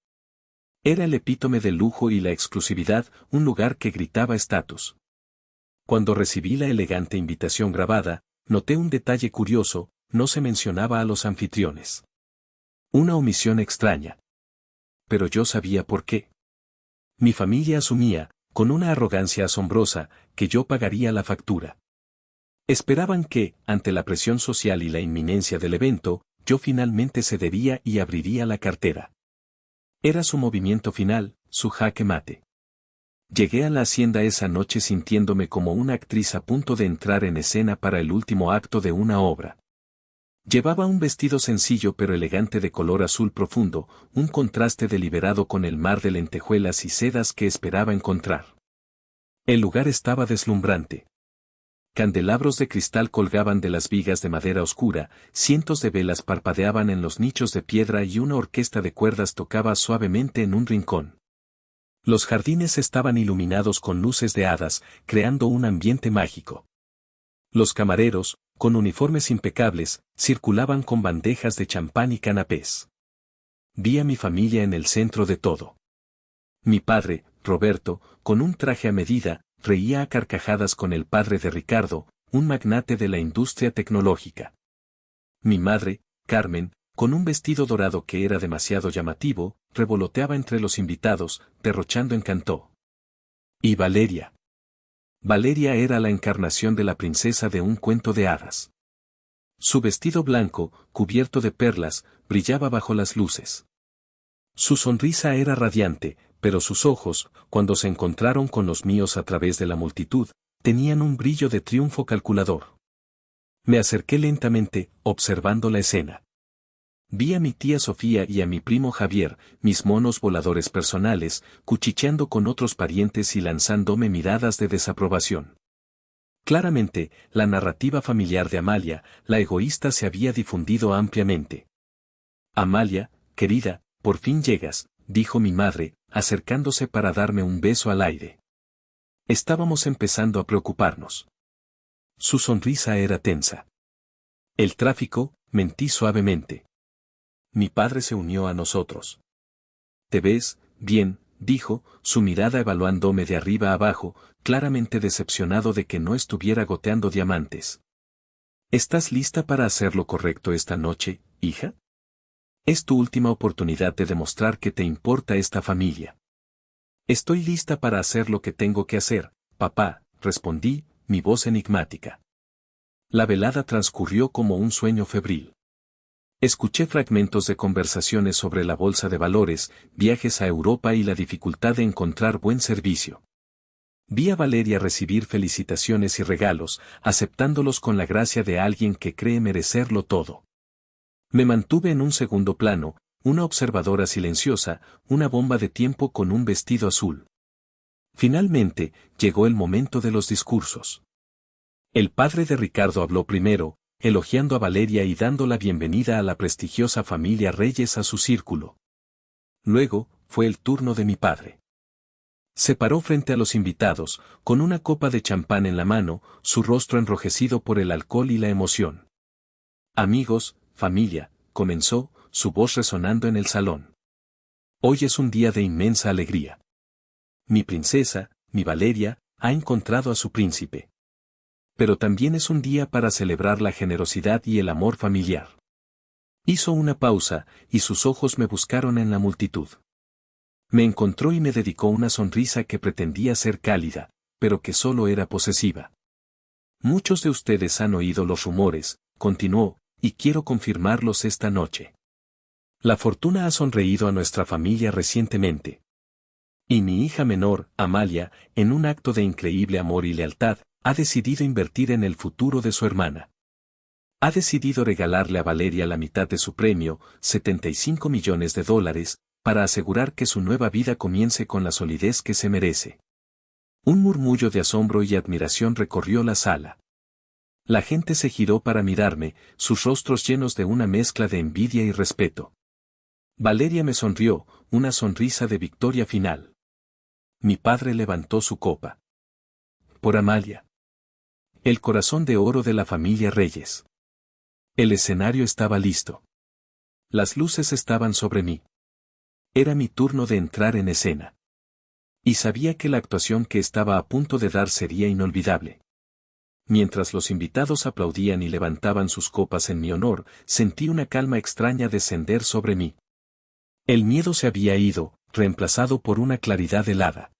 Era el epítome del lujo y la exclusividad, un lugar que gritaba estatus. Cuando recibí la elegante invitación grabada, noté un detalle curioso, no se mencionaba a los anfitriones. Una omisión extraña. Pero yo sabía por qué. Mi familia asumía, con una arrogancia asombrosa, que yo pagaría la factura. Esperaban que, ante la presión social y la inminencia del evento, yo finalmente cedería y abriría la cartera. Era su movimiento final, su jaque mate. Llegué a la hacienda esa noche sintiéndome como una actriz a punto de entrar en escena para el último acto de una obra. Llevaba un vestido sencillo pero elegante de color azul profundo, un contraste deliberado con el mar de lentejuelas y sedas que esperaba encontrar. El lugar estaba deslumbrante. Candelabros de cristal colgaban de las vigas de madera oscura, cientos de velas parpadeaban en los nichos de piedra y una orquesta de cuerdas tocaba suavemente en un rincón. Los jardines estaban iluminados con luces de hadas, creando un ambiente mágico. Los camareros, con uniformes impecables, circulaban con bandejas de champán y canapés. Vi a mi familia en el centro de todo. Mi padre, Roberto, con un traje a medida, reía a carcajadas con el padre de Ricardo, un magnate de la industria tecnológica. Mi madre, Carmen, con un vestido dorado que era demasiado llamativo, revoloteaba entre los invitados, derrochando encanto. Y Valeria. Valeria era la encarnación de la princesa de un cuento de hadas. Su vestido blanco, cubierto de perlas, brillaba bajo las luces. Su sonrisa era radiante, pero sus ojos, cuando se encontraron con los míos a través de la multitud, tenían un brillo de triunfo calculador. Me acerqué lentamente, observando la escena. Vi a mi tía Sofía y a mi primo Javier, mis monos voladores personales, cuchicheando con otros parientes y lanzándome miradas de desaprobación. Claramente, la narrativa familiar de Amalia, la egoísta, se había difundido ampliamente. Amalia, querida, por fin llegas, dijo mi madre, acercándose para darme un beso al aire. Estábamos empezando a preocuparnos. Su sonrisa era tensa. El tráfico, mentí suavemente. Mi padre se unió a nosotros. ¿Te ves bien?, dijo, su mirada evaluándome de arriba a abajo, claramente decepcionado de que no estuviera goteando diamantes. ¿Estás lista para hacer lo correcto esta noche, hija? Es tu última oportunidad de demostrar que te importa esta familia. Estoy lista para hacer lo que tengo que hacer, papá, respondí, mi voz enigmática. La velada transcurrió como un sueño febril. Escuché fragmentos de conversaciones sobre la bolsa de valores, viajes a Europa y la dificultad de encontrar buen servicio. Vi a Valeria recibir felicitaciones y regalos, aceptándolos con la gracia de alguien que cree merecerlo todo. Me mantuve en un segundo plano, una observadora silenciosa, una bomba de tiempo con un vestido azul. Finalmente, llegó el momento de los discursos. El padre de Ricardo habló primero, elogiando a Valeria y dando la bienvenida a la prestigiosa familia Reyes a su círculo. Luego, fue el turno de mi padre. Se paró frente a los invitados, con una copa de champán en la mano, su rostro enrojecido por el alcohol y la emoción. Amigos, familia, comenzó, su voz resonando en el salón. Hoy es un día de inmensa alegría. Mi princesa, mi Valeria, ha encontrado a su príncipe. Pero también es un día para celebrar la generosidad y el amor familiar. Hizo una pausa, y sus ojos me buscaron en la multitud. Me encontró y me dedicó una sonrisa que pretendía ser cálida, pero que solo era posesiva. Muchos de ustedes han oído los rumores, continuó, y quiero confirmarlos esta noche. La fortuna ha sonreído a nuestra familia recientemente. Y mi hija menor, Amalia, en un acto de increíble amor y lealtad, ha decidido invertir en el futuro de su hermana. Ha decidido regalarle a Valeria la mitad de su premio, $75 millones, para asegurar que su nueva vida comience con la solidez que se merece. Un murmullo de asombro y admiración recorrió la sala. La gente se giró para mirarme, sus rostros llenos de una mezcla de envidia y respeto. Valeria me sonrió, una sonrisa de victoria final. Mi padre levantó su copa. Por Amalia. El corazón de oro de la familia Reyes. El escenario estaba listo. Las luces estaban sobre mí. Era mi turno de entrar en escena. Y sabía que la actuación que estaba a punto de dar sería inolvidable. Mientras los invitados aplaudían y levantaban sus copas en mi honor, sentí una calma extraña descender sobre mí. El miedo se había ido, reemplazado por una claridad helada.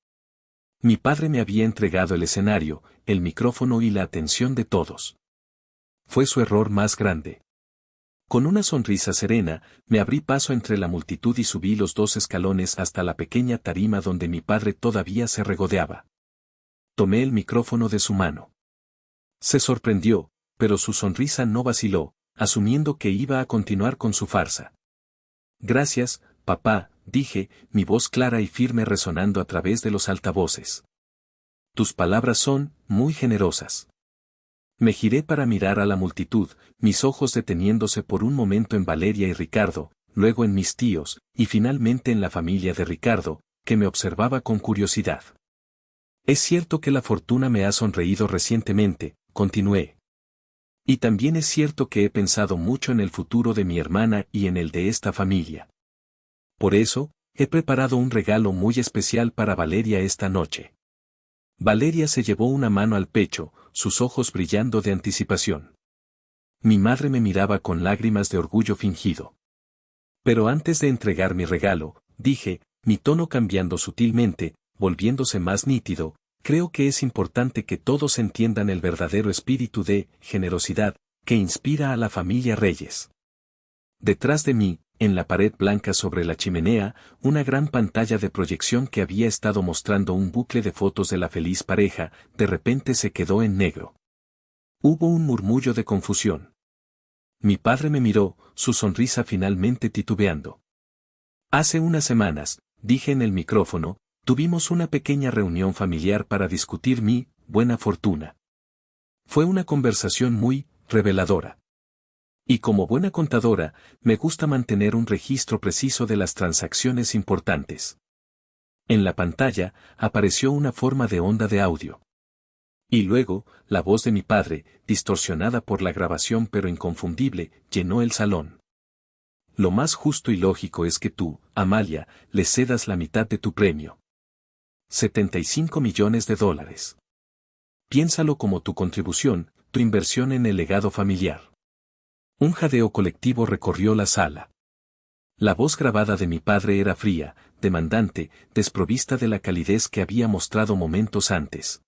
Mi padre me había entregado el escenario, el micrófono y la atención de todos. Fue su error más grande. Con una sonrisa serena, me abrí paso entre la multitud y subí los 2 escalones hasta la pequeña tarima donde mi padre todavía se regodeaba. Tomé el micrófono de su mano. Se sorprendió, pero su sonrisa no vaciló, asumiendo que iba a continuar con su farsa. Gracias, papá, dije, mi voz clara y firme resonando a través de los altavoces. Tus palabras son muy generosas. Me giré para mirar a la multitud, mis ojos deteniéndose por un momento en Valeria y Ricardo, luego en mis tíos, y finalmente en la familia de Ricardo, que me observaba con curiosidad. Es cierto que la fortuna me ha sonreído recientemente, continué. Y también es cierto que he pensado mucho en el futuro de mi hermana y en el de esta familia. Por eso, he preparado un regalo muy especial para Valeria esta noche. Valeria se llevó una mano al pecho, sus ojos brillando de anticipación. Mi madre me miraba con lágrimas de orgullo fingido. Pero antes de entregar mi regalo, dije, mi tono cambiando sutilmente, volviéndose más nítido, creo que es importante que todos entiendan el verdadero espíritu de generosidad que inspira a la familia Reyes. Detrás de mí, en la pared blanca sobre la chimenea, una gran pantalla de proyección que había estado mostrando un bucle de fotos de la feliz pareja, de repente se quedó en negro. Hubo un murmullo de confusión. Mi padre me miró, su sonrisa finalmente titubeando. Hace unas semanas, dije en el micrófono, tuvimos una pequeña reunión familiar para discutir mi buena fortuna. Fue una conversación muy reveladora. Y como buena contadora, me gusta mantener un registro preciso de las transacciones importantes. En la pantalla, apareció una forma de onda de audio. Y luego, la voz de mi padre, distorsionada por la grabación pero inconfundible, llenó el salón. Lo más justo y lógico es que tú, Amalia, le cedas la mitad de tu premio. $75 millones. Piénsalo como tu contribución, tu inversión en el legado familiar. Un jadeo colectivo recorrió la sala. La voz grabada de mi padre era fría, demandante, desprovista de la calidez que había mostrado momentos antes.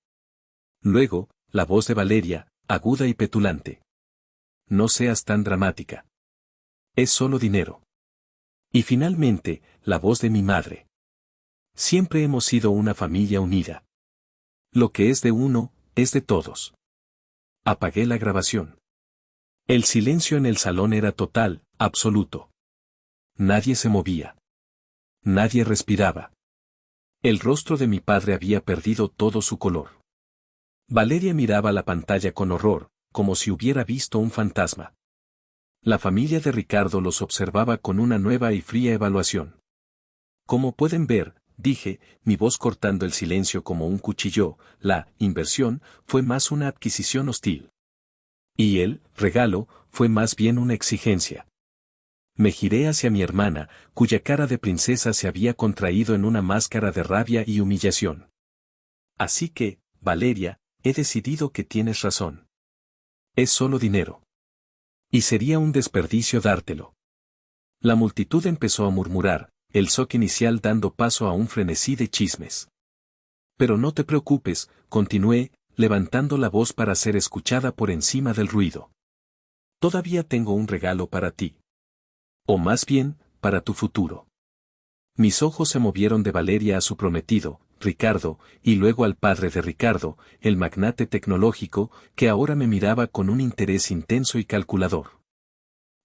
Luego, la voz de Valeria, aguda y petulante. No seas tan dramática. Es solo dinero. Y finalmente, la voz de mi madre. Siempre hemos sido una familia unida. Lo que es de uno, es de todos. Apagué la grabación. El silencio en el salón era total, absoluto. Nadie se movía. Nadie respiraba. El rostro de mi padre había perdido todo su color. Valeria miraba la pantalla con horror, como si hubiera visto un fantasma. La familia de Ricardo los observaba con una nueva y fría evaluación. Como pueden ver, dije, mi voz cortando el silencio como un cuchillo, la inversión fue más una adquisición hostil. Y el regalo fue más bien una exigencia. Me giré hacia mi hermana, cuya cara de princesa se había contraído en una máscara de rabia y humillación. Así que, Valeria, he decidido que tienes razón. Es solo dinero. Y sería un desperdicio dártelo. La multitud empezó a murmurar, el shock inicial dando paso a un frenesí de chismes. Pero no te preocupes, continué, levantando la voz para ser escuchada por encima del ruido. Todavía tengo un regalo para ti. O más bien, para tu futuro. Mis ojos se movieron de Valeria a su prometido, Ricardo, y luego al padre de Ricardo, el magnate tecnológico, que ahora me miraba con un interés intenso y calculador.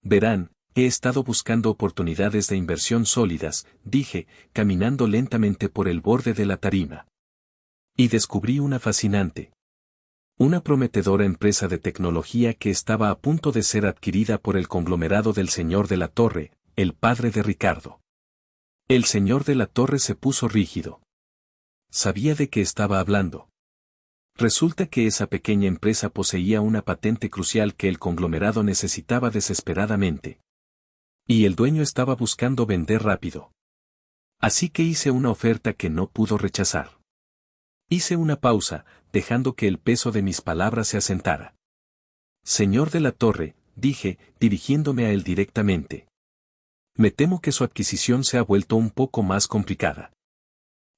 Verán, he estado buscando oportunidades de inversión sólidas, dije, caminando lentamente por el borde de la tarima. Y descubrí una fascinante. Una prometedora empresa de tecnología que estaba a punto de ser adquirida por el conglomerado del señor de la Torre, el padre de Ricardo. El señor de la Torre se puso rígido. Sabía de qué estaba hablando. Resulta que esa pequeña empresa poseía una patente crucial que el conglomerado necesitaba desesperadamente. Y el dueño estaba buscando vender rápido. Así que hice una oferta que no pudo rechazar. Hice una pausa, dejando que el peso de mis palabras se asentara. Señor de la Torre, dije, dirigiéndome a él directamente. Me temo que su adquisición se ha vuelto un poco más complicada.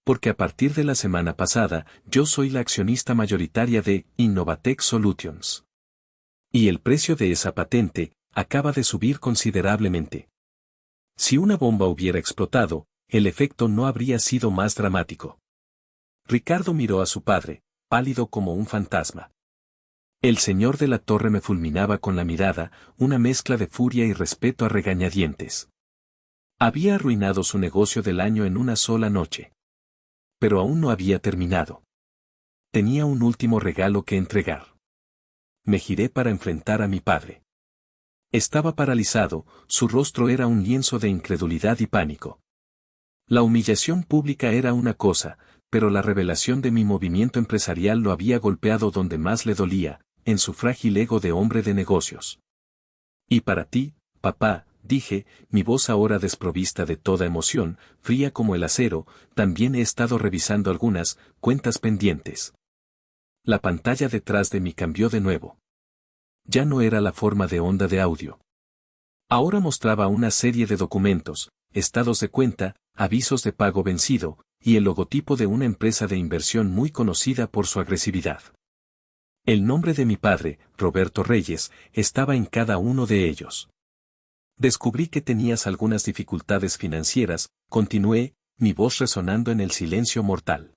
Porque a partir de la semana pasada, yo soy la accionista mayoritaria de Innovatech Solutions. Y el precio de esa patente acaba de subir considerablemente. Si una bomba hubiera explotado, el efecto no habría sido más dramático. Ricardo miró a su padre, pálido como un fantasma. El señor de la Torre me fulminaba con la mirada, una mezcla de furia y respeto a regañadientes. Había arruinado su negocio del año en una sola noche. Pero aún no había terminado. Tenía un último regalo que entregar. Me giré para enfrentar a mi padre. Estaba paralizado, su rostro era un lienzo de incredulidad y pánico. La humillación pública era una cosa, pero la revelación de mi movimiento empresarial lo había golpeado donde más le dolía, en su frágil ego de hombre de negocios. Y para ti, papá, dije, mi voz ahora desprovista de toda emoción, fría como el acero, también he estado revisando algunas cuentas pendientes. La pantalla detrás de mí cambió de nuevo. Ya no era la forma de onda de audio. Ahora mostraba una serie de documentos, estados de cuenta, avisos de pago vencido, y el logotipo de una empresa de inversión muy conocida por su agresividad. El nombre de mi padre, Roberto Reyes, estaba en cada uno de ellos. Descubrí que tenías algunas dificultades financieras, continué, mi voz resonando en el silencio mortal.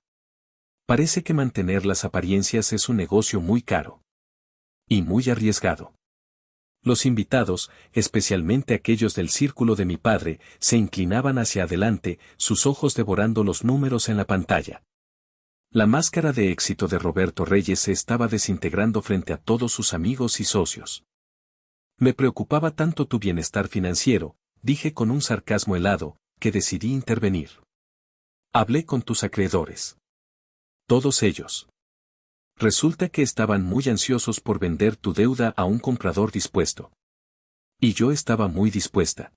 Parece que mantener las apariencias es un negocio muy caro. Y muy arriesgado. Los invitados, especialmente aquellos del círculo de mi padre, se inclinaban hacia adelante, sus ojos devorando los números en la pantalla. La máscara de éxito de Roberto Reyes se estaba desintegrando frente a todos sus amigos y socios. Me preocupaba tanto tu bienestar financiero, dije con un sarcasmo helado, que decidí intervenir. Hablé con tus acreedores. Todos ellos. Resulta que estaban muy ansiosos por vender tu deuda a un comprador dispuesto. Y yo estaba muy dispuesta.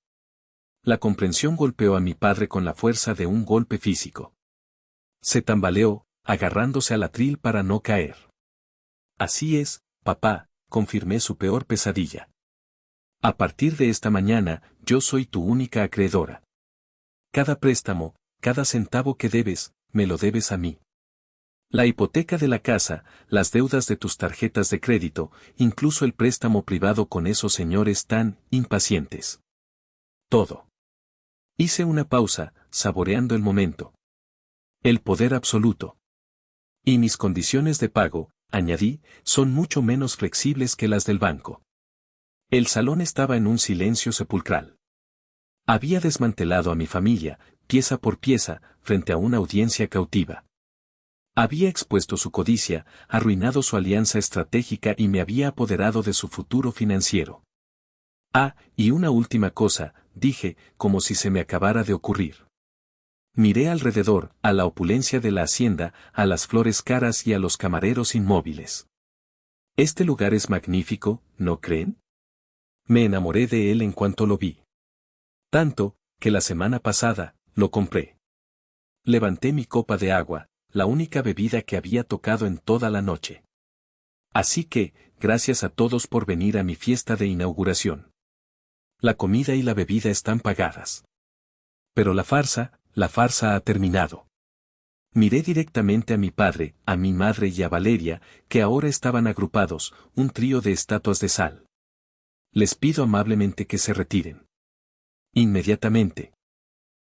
La comprensión golpeó a mi padre con la fuerza de un golpe físico. Se tambaleó, agarrándose al atril para no caer. Así es, papá, confirmé su peor pesadilla. A partir de esta mañana, yo soy tu única acreedora. Cada préstamo, cada centavo que debes, me lo debes a mí. La hipoteca de la casa, las deudas de tus tarjetas de crédito, incluso el préstamo privado con esos señores tan impacientes. Todo. Hice una pausa, saboreando el momento. El poder absoluto. Y mis condiciones de pago, añadí, son mucho menos flexibles que las del banco. El salón estaba en un silencio sepulcral. Había desmantelado a mi familia, pieza por pieza, frente a una audiencia cautiva. Había expuesto su codicia, arruinado su alianza estratégica y me había apoderado de su futuro financiero. Ah, y una última cosa, dije, como si se me acabara de ocurrir. Miré alrededor, a la opulencia de la hacienda, a las flores caras y a los camareros inmóviles. Este lugar es magnífico, ¿no creen? Me enamoré de él en cuanto lo vi. Tanto, que la semana pasada, lo compré. Levanté mi copa de agua, la única bebida que había tocado en toda la noche. Así que, gracias a todos por venir a mi fiesta de inauguración. La comida y la bebida están pagadas. Pero la farsa ha terminado. Miré directamente a mi padre, a mi madre y a Valeria, que ahora estaban agrupados, un trío de estatuas de sal. Les pido amablemente que se retiren. Inmediatamente.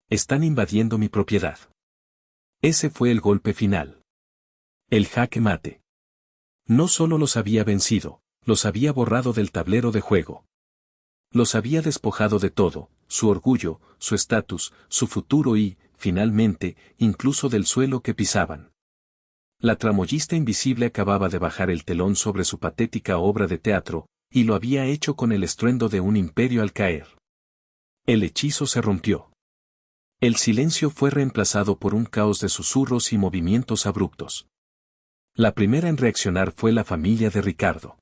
Están invadiendo mi propiedad. Ese fue el golpe final. El jaque mate. No solo los había vencido, los había borrado del tablero de juego. Los había despojado de todo, su orgullo, su estatus, su futuro y, finalmente, incluso del suelo que pisaban. La tramoyista invisible acababa de bajar el telón sobre su patética obra de teatro, y lo había hecho con el estruendo de un imperio al caer. El hechizo se rompió. El silencio fue reemplazado por un caos de susurros y movimientos abruptos. La primera en reaccionar fue la familia de Ricardo.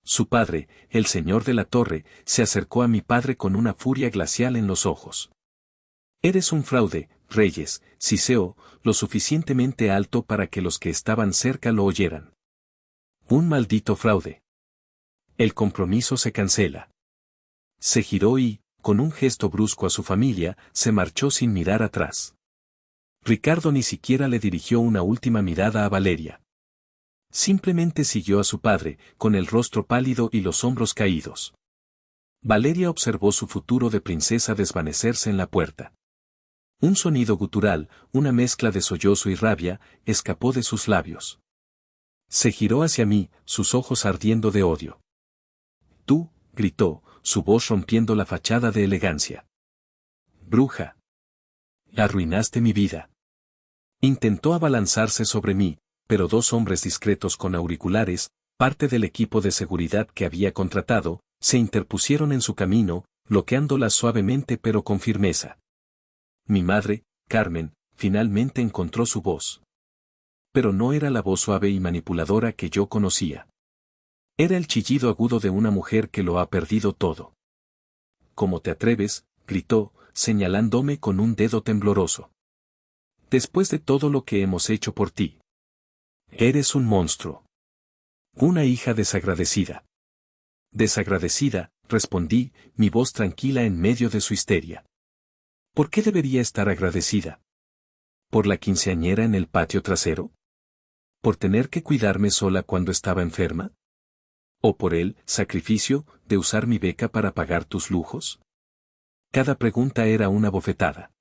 Su padre, el señor de la torre, se acercó a mi padre con una furia glacial en los ojos. «Eres un fraude, Reyes», siseó, lo suficientemente alto para que los que estaban cerca lo oyeran. «Un maldito fraude. El compromiso se cancela». Se giró y, con un gesto brusco a su familia, se marchó sin mirar atrás. Ricardo ni siquiera le dirigió una última mirada a Valeria. Simplemente siguió a su padre, con el rostro pálido y los hombros caídos. Valeria observó su futuro de princesa desvanecerse en la puerta. Un sonido gutural, una mezcla de sollozo y rabia, escapó de sus labios. Se giró hacia mí, sus ojos ardiendo de odio. «Tú», gritó, su voz rompiendo la fachada de elegancia. «Bruja. Arruinaste mi vida». Intentó abalanzarse sobre mí, pero dos hombres discretos con auriculares, parte del equipo de seguridad que había contratado, se interpusieron en su camino, bloqueándola suavemente pero con firmeza. Mi madre, Carmen, finalmente encontró su voz. Pero no era la voz suave y manipuladora que yo conocía. Era el chillido agudo de una mujer que lo ha perdido todo. «¿Cómo te atreves?», gritó, señalándome con un dedo tembloroso. «Después de todo lo que hemos hecho por ti. Eres un monstruo. Una hija desagradecida». «Desagradecida», respondí, mi voz tranquila en medio de su histeria. «¿Por qué debería estar agradecida? ¿Por la quinceañera en el patio trasero? ¿Por tener que cuidarme sola cuando estaba enferma? ¿O por el sacrificio de usar mi beca para pagar tus lujos?» Cada pregunta era una bofetada.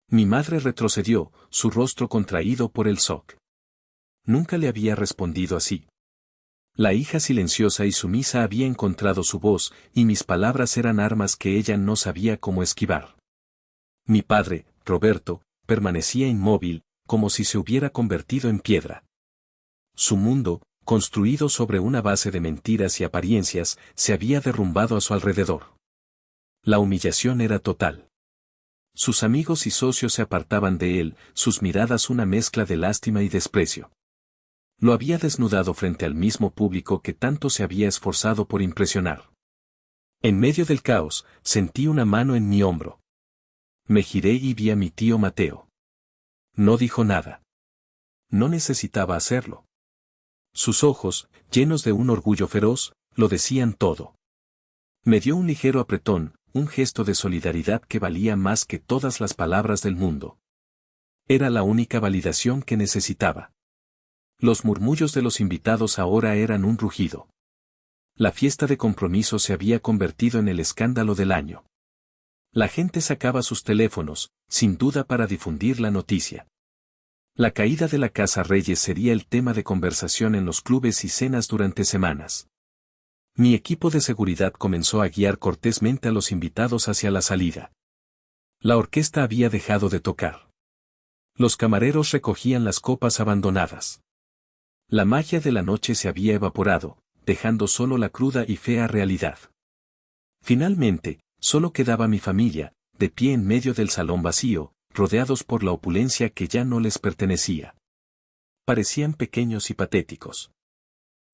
Mi madre retrocedió, su rostro contraído por el shock. Nunca le había respondido así. La hija silenciosa y sumisa había encontrado su voz, y mis palabras eran armas que ella no sabía cómo esquivar. Mi padre, Roberto, permanecía inmóvil, como si se hubiera convertido en piedra. Su mundo, construido sobre una base de mentiras y apariencias, se había derrumbado a su alrededor. La humillación era total. Sus amigos y socios se apartaban de él, sus miradas una mezcla de lástima y desprecio. Lo había desnudado frente al mismo público que tanto se había esforzado por impresionar. En medio del caos, sentí una mano en mi hombro. Me giré y vi a mi tío Mateo. No dijo nada. No necesitaba hacerlo. Sus ojos, llenos de un orgullo feroz, lo decían todo. Me dio un ligero apretón, un gesto de solidaridad que valía más que todas las palabras del mundo. Era la única validación que necesitaba. Los murmullos de los invitados ahora eran un rugido. La fiesta de compromiso se había convertido en el escándalo del año. La gente sacaba sus teléfonos, sin duda para difundir la noticia. La caída de la Casa Reyes sería el tema de conversación en los clubes y cenas durante semanas. Mi equipo de seguridad comenzó a guiar cortésmente a los invitados hacia la salida. La orquesta había dejado de tocar. Los camareros recogían las copas abandonadas. La magia de la noche se había evaporado, dejando solo la cruda y fea realidad. Finalmente, solo quedaba mi familia, de pie en medio del salón vacío, rodeados por la opulencia que ya no les pertenecía. Parecían pequeños y patéticos.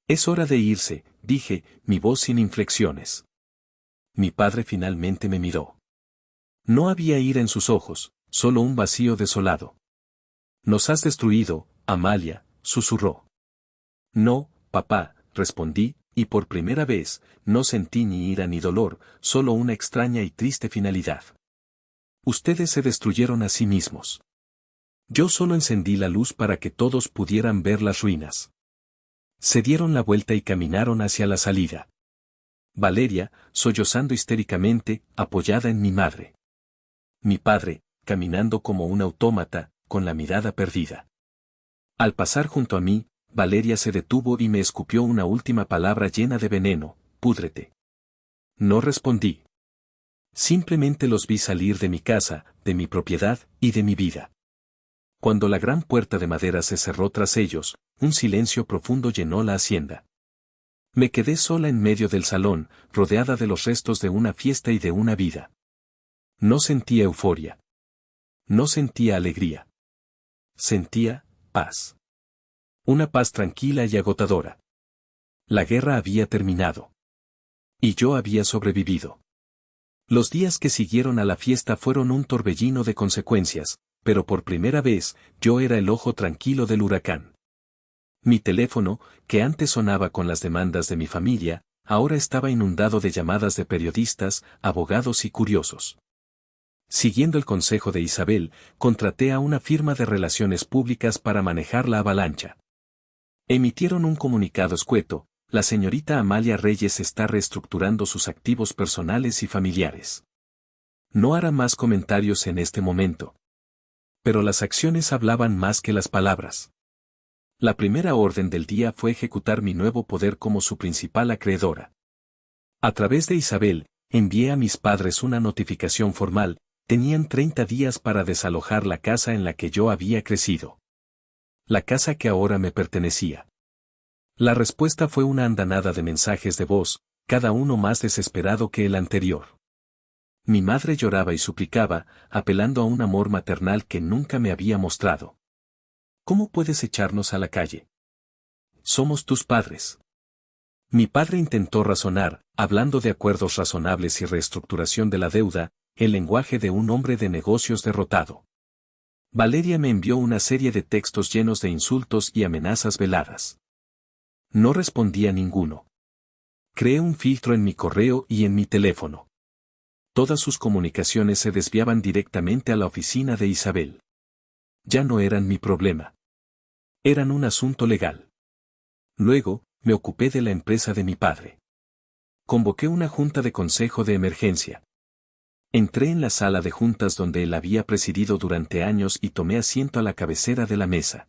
«Es hora de irse», dije, mi voz sin inflexiones. Mi padre finalmente me miró. No había ira en sus ojos, solo un vacío desolado. «Nos has destruido, Amalia», susurró. «No, papá», respondí, y por primera vez, no sentí ni ira ni dolor, solo una extraña y triste finalidad. «Ustedes se destruyeron a sí mismos. Yo solo encendí la luz para que todos pudieran ver las ruinas». Se dieron la vuelta y caminaron hacia la salida. Valeria, sollozando histéricamente, apoyada en mi madre. Mi padre, caminando como un autómata, con la mirada perdida. Al pasar junto a mí, Valeria se detuvo y me escupió una última palabra llena de veneno: púdrete. No respondí. Simplemente los vi salir de mi casa, de mi propiedad y de mi vida. Cuando la gran puerta de madera se cerró tras ellos, un silencio profundo llenó la hacienda. Me quedé sola en medio del salón, rodeada de los restos de una fiesta y de una vida. No sentía euforia. No sentía alegría. Sentía paz. Una paz tranquila y agotadora. La guerra había terminado. Y yo había sobrevivido. Los días que siguieron a la fiesta fueron un torbellino de consecuencias, pero por primera vez, yo era el ojo tranquilo del huracán. Mi teléfono, que antes sonaba con las demandas de mi familia, ahora estaba inundado de llamadas de periodistas, abogados y curiosos. Siguiendo el consejo de Isabel, contraté a una firma de relaciones públicas para manejar la avalancha. Emitieron un comunicado escueto: la señorita Amalia Reyes está reestructurando sus activos personales y familiares. No hará más comentarios en este momento. Pero las acciones hablaban más que las palabras. La primera orden del día fue ejecutar mi nuevo poder como su principal acreedora. A través de Isabel, envié a mis padres una notificación formal: tenían 30 días para desalojar la casa en la que yo había crecido. La casa que ahora me pertenecía. La respuesta fue una andanada de mensajes de voz, cada uno más desesperado que el anterior. Mi madre lloraba y suplicaba, apelando a un amor maternal que nunca me había mostrado. ¿Cómo puedes echarnos a la calle? Somos tus padres. Mi padre intentó razonar, hablando de acuerdos razonables y reestructuración de la deuda, el lenguaje de un hombre de negocios derrotado. Valeria me envió una serie de textos llenos de insultos y amenazas veladas. No respondí a ninguno. Creé un filtro en mi correo y en mi teléfono. Todas sus comunicaciones se desviaban directamente a la oficina de Isabel. Ya no eran mi problema. Eran un asunto legal. Luego, me ocupé de la empresa de mi padre. Convoqué una junta de consejo de emergencia. Entré en la sala de juntas donde él había presidido durante años y tomé asiento a la cabecera de la mesa.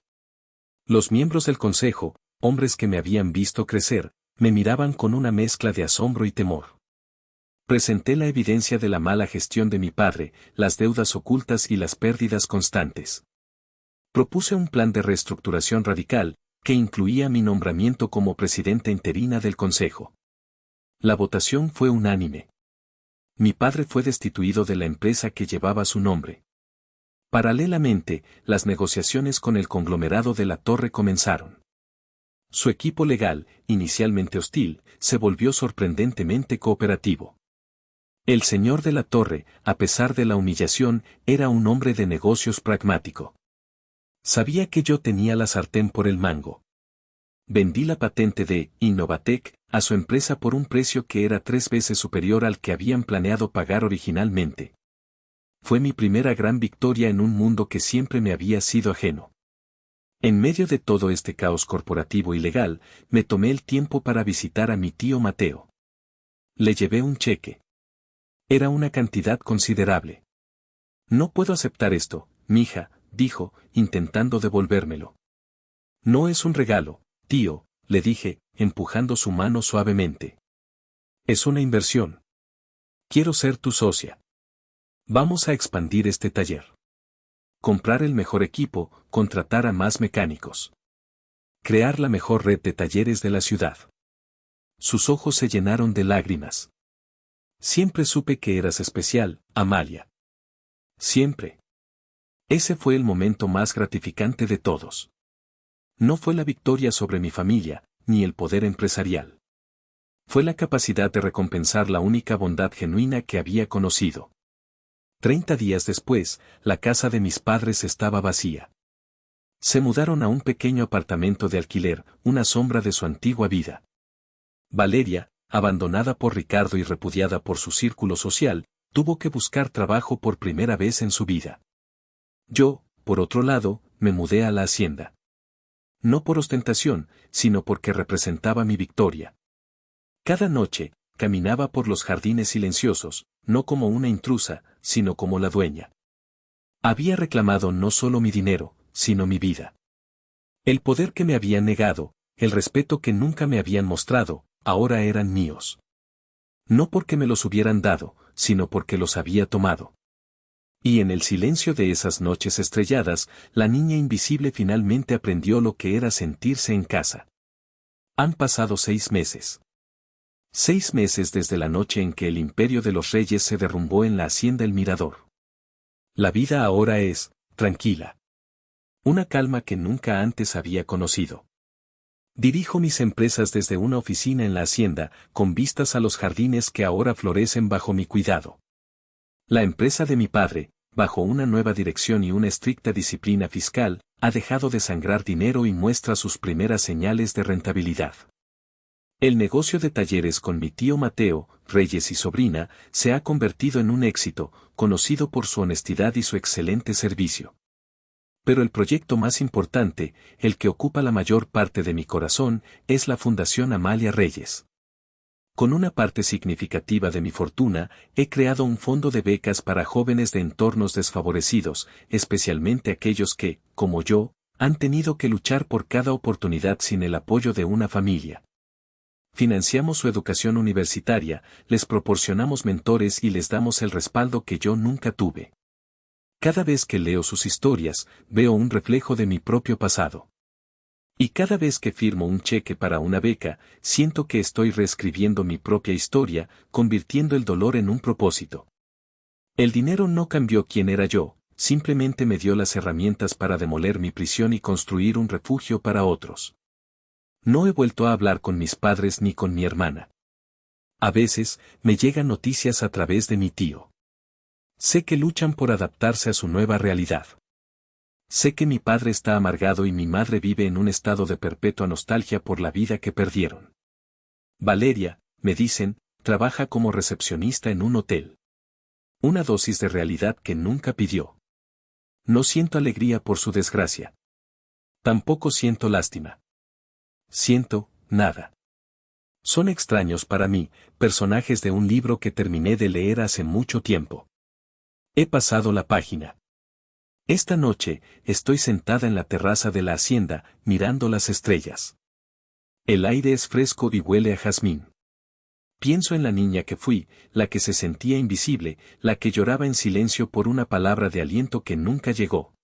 Los miembros del consejo, hombres que me habían visto crecer, me miraban con una mezcla de asombro y temor. Presenté la evidencia de la mala gestión de mi padre, las deudas ocultas y las pérdidas constantes. Propuse un plan de reestructuración radical, que incluía mi nombramiento como presidenta interina del consejo. La votación fue unánime. Mi padre fue destituido de la empresa que llevaba su nombre. Paralelamente, las negociaciones con el conglomerado de la Torre comenzaron. Su equipo legal, inicialmente hostil, se volvió sorprendentemente cooperativo. El señor de la Torre, a pesar de la humillación, era un hombre de negocios pragmático. Sabía que yo tenía la sartén por el mango. Vendí la patente de Innovatec a su empresa por un precio que era 3 veces superior al que habían planeado pagar originalmente. Fue mi primera gran victoria en un mundo que siempre me había sido ajeno. En medio de todo este caos corporativo y legal, me tomé el tiempo para visitar a mi tío Mateo. Le llevé un cheque. Era una cantidad considerable. No puedo aceptar esto, mija, dijo, intentando devolvérmelo. No es un regalo, tío, le dije, empujando su mano suavemente. Es una inversión. Quiero ser tu socia. Vamos a expandir este taller. Comprar el mejor equipo, contratar a más mecánicos. Crear la mejor red de talleres de la ciudad. Sus ojos se llenaron de lágrimas. Siempre supe que eras especial, Amalia. Siempre. Ese fue el momento más gratificante de todos. No fue la victoria sobre mi familia, ni el poder empresarial. Fue la capacidad de recompensar la única bondad genuina que había conocido. 30 días después, la casa de mis padres estaba vacía. Se mudaron a un pequeño apartamento de alquiler, una sombra de su antigua vida. Valeria, abandonada por Ricardo y repudiada por su círculo social, tuvo que buscar trabajo por primera vez en su vida. Yo, por otro lado, me mudé a la hacienda. No por ostentación, sino porque representaba mi victoria. Cada noche, caminaba por los jardines silenciosos, no como una intrusa, sino como la dueña. Había reclamado no solo mi dinero, sino mi vida. El poder que me habían negado, el respeto que nunca me habían mostrado, ahora eran míos. No porque me los hubieran dado, sino porque los había tomado. Y en el silencio de esas noches estrelladas, la niña invisible finalmente aprendió lo que era sentirse en casa. Han pasado 6 meses. 6 meses desde la noche en que el imperio de los reyes se derrumbó en la hacienda El Mirador. La vida ahora es, tranquila. Una calma que nunca antes había conocido. Dirijo mis empresas desde una oficina en la hacienda, con vistas a los jardines que ahora florecen bajo mi cuidado. La empresa de mi padre, bajo una nueva dirección y una estricta disciplina fiscal, ha dejado de sangrar dinero y muestra sus primeras señales de rentabilidad. El negocio de talleres con mi tío Mateo, Reyes y sobrina, se ha convertido en un éxito, conocido por su honestidad y su excelente servicio. Pero el proyecto más importante, el que ocupa la mayor parte de mi corazón, es la Fundación Amalia Reyes. Con una parte significativa de mi fortuna, he creado un fondo de becas para jóvenes de entornos desfavorecidos, especialmente aquellos que, como yo, han tenido que luchar por cada oportunidad sin el apoyo de una familia. Financiamos su educación universitaria, les proporcionamos mentores y les damos el respaldo que yo nunca tuve. Cada vez que leo sus historias, veo un reflejo de mi propio pasado. Y cada vez que firmo un cheque para una beca, siento que estoy reescribiendo mi propia historia, convirtiendo el dolor en un propósito. El dinero no cambió quién era yo, simplemente me dio las herramientas para demoler mi prisión y construir un refugio para otros. No he vuelto a hablar con mis padres ni con mi hermana. A veces, me llegan noticias a través de mi tío. Sé que luchan por adaptarse a su nueva realidad. Sé que mi padre está amargado y mi madre vive en un estado de perpetua nostalgia por la vida que perdieron. Valeria, me dicen, trabaja como recepcionista en un hotel. Una dosis de realidad que nunca pidió. No siento alegría por su desgracia. Tampoco siento lástima. Siento, nada. Son extraños para mí, personajes de un libro que terminé de leer hace mucho tiempo. He pasado la página. Esta noche, estoy sentada en la terraza de la hacienda, mirando las estrellas. El aire es fresco y huele a jazmín. Pienso en la niña que fui, la que se sentía invisible, la que lloraba en silencio por una palabra de aliento que nunca llegó.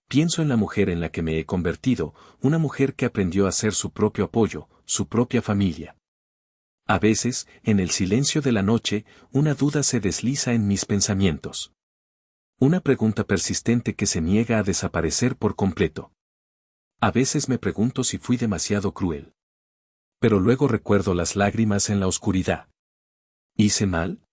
Pienso en la mujer en la que me he convertido, una mujer que aprendió a ser su propio apoyo, su propia familia. A veces, en el silencio de la noche, una duda se desliza en mis pensamientos. Una pregunta persistente que se niega a desaparecer por completo. A veces me pregunto si fui demasiado cruel. Pero luego recuerdo las lágrimas en la oscuridad. ¿Hice mal?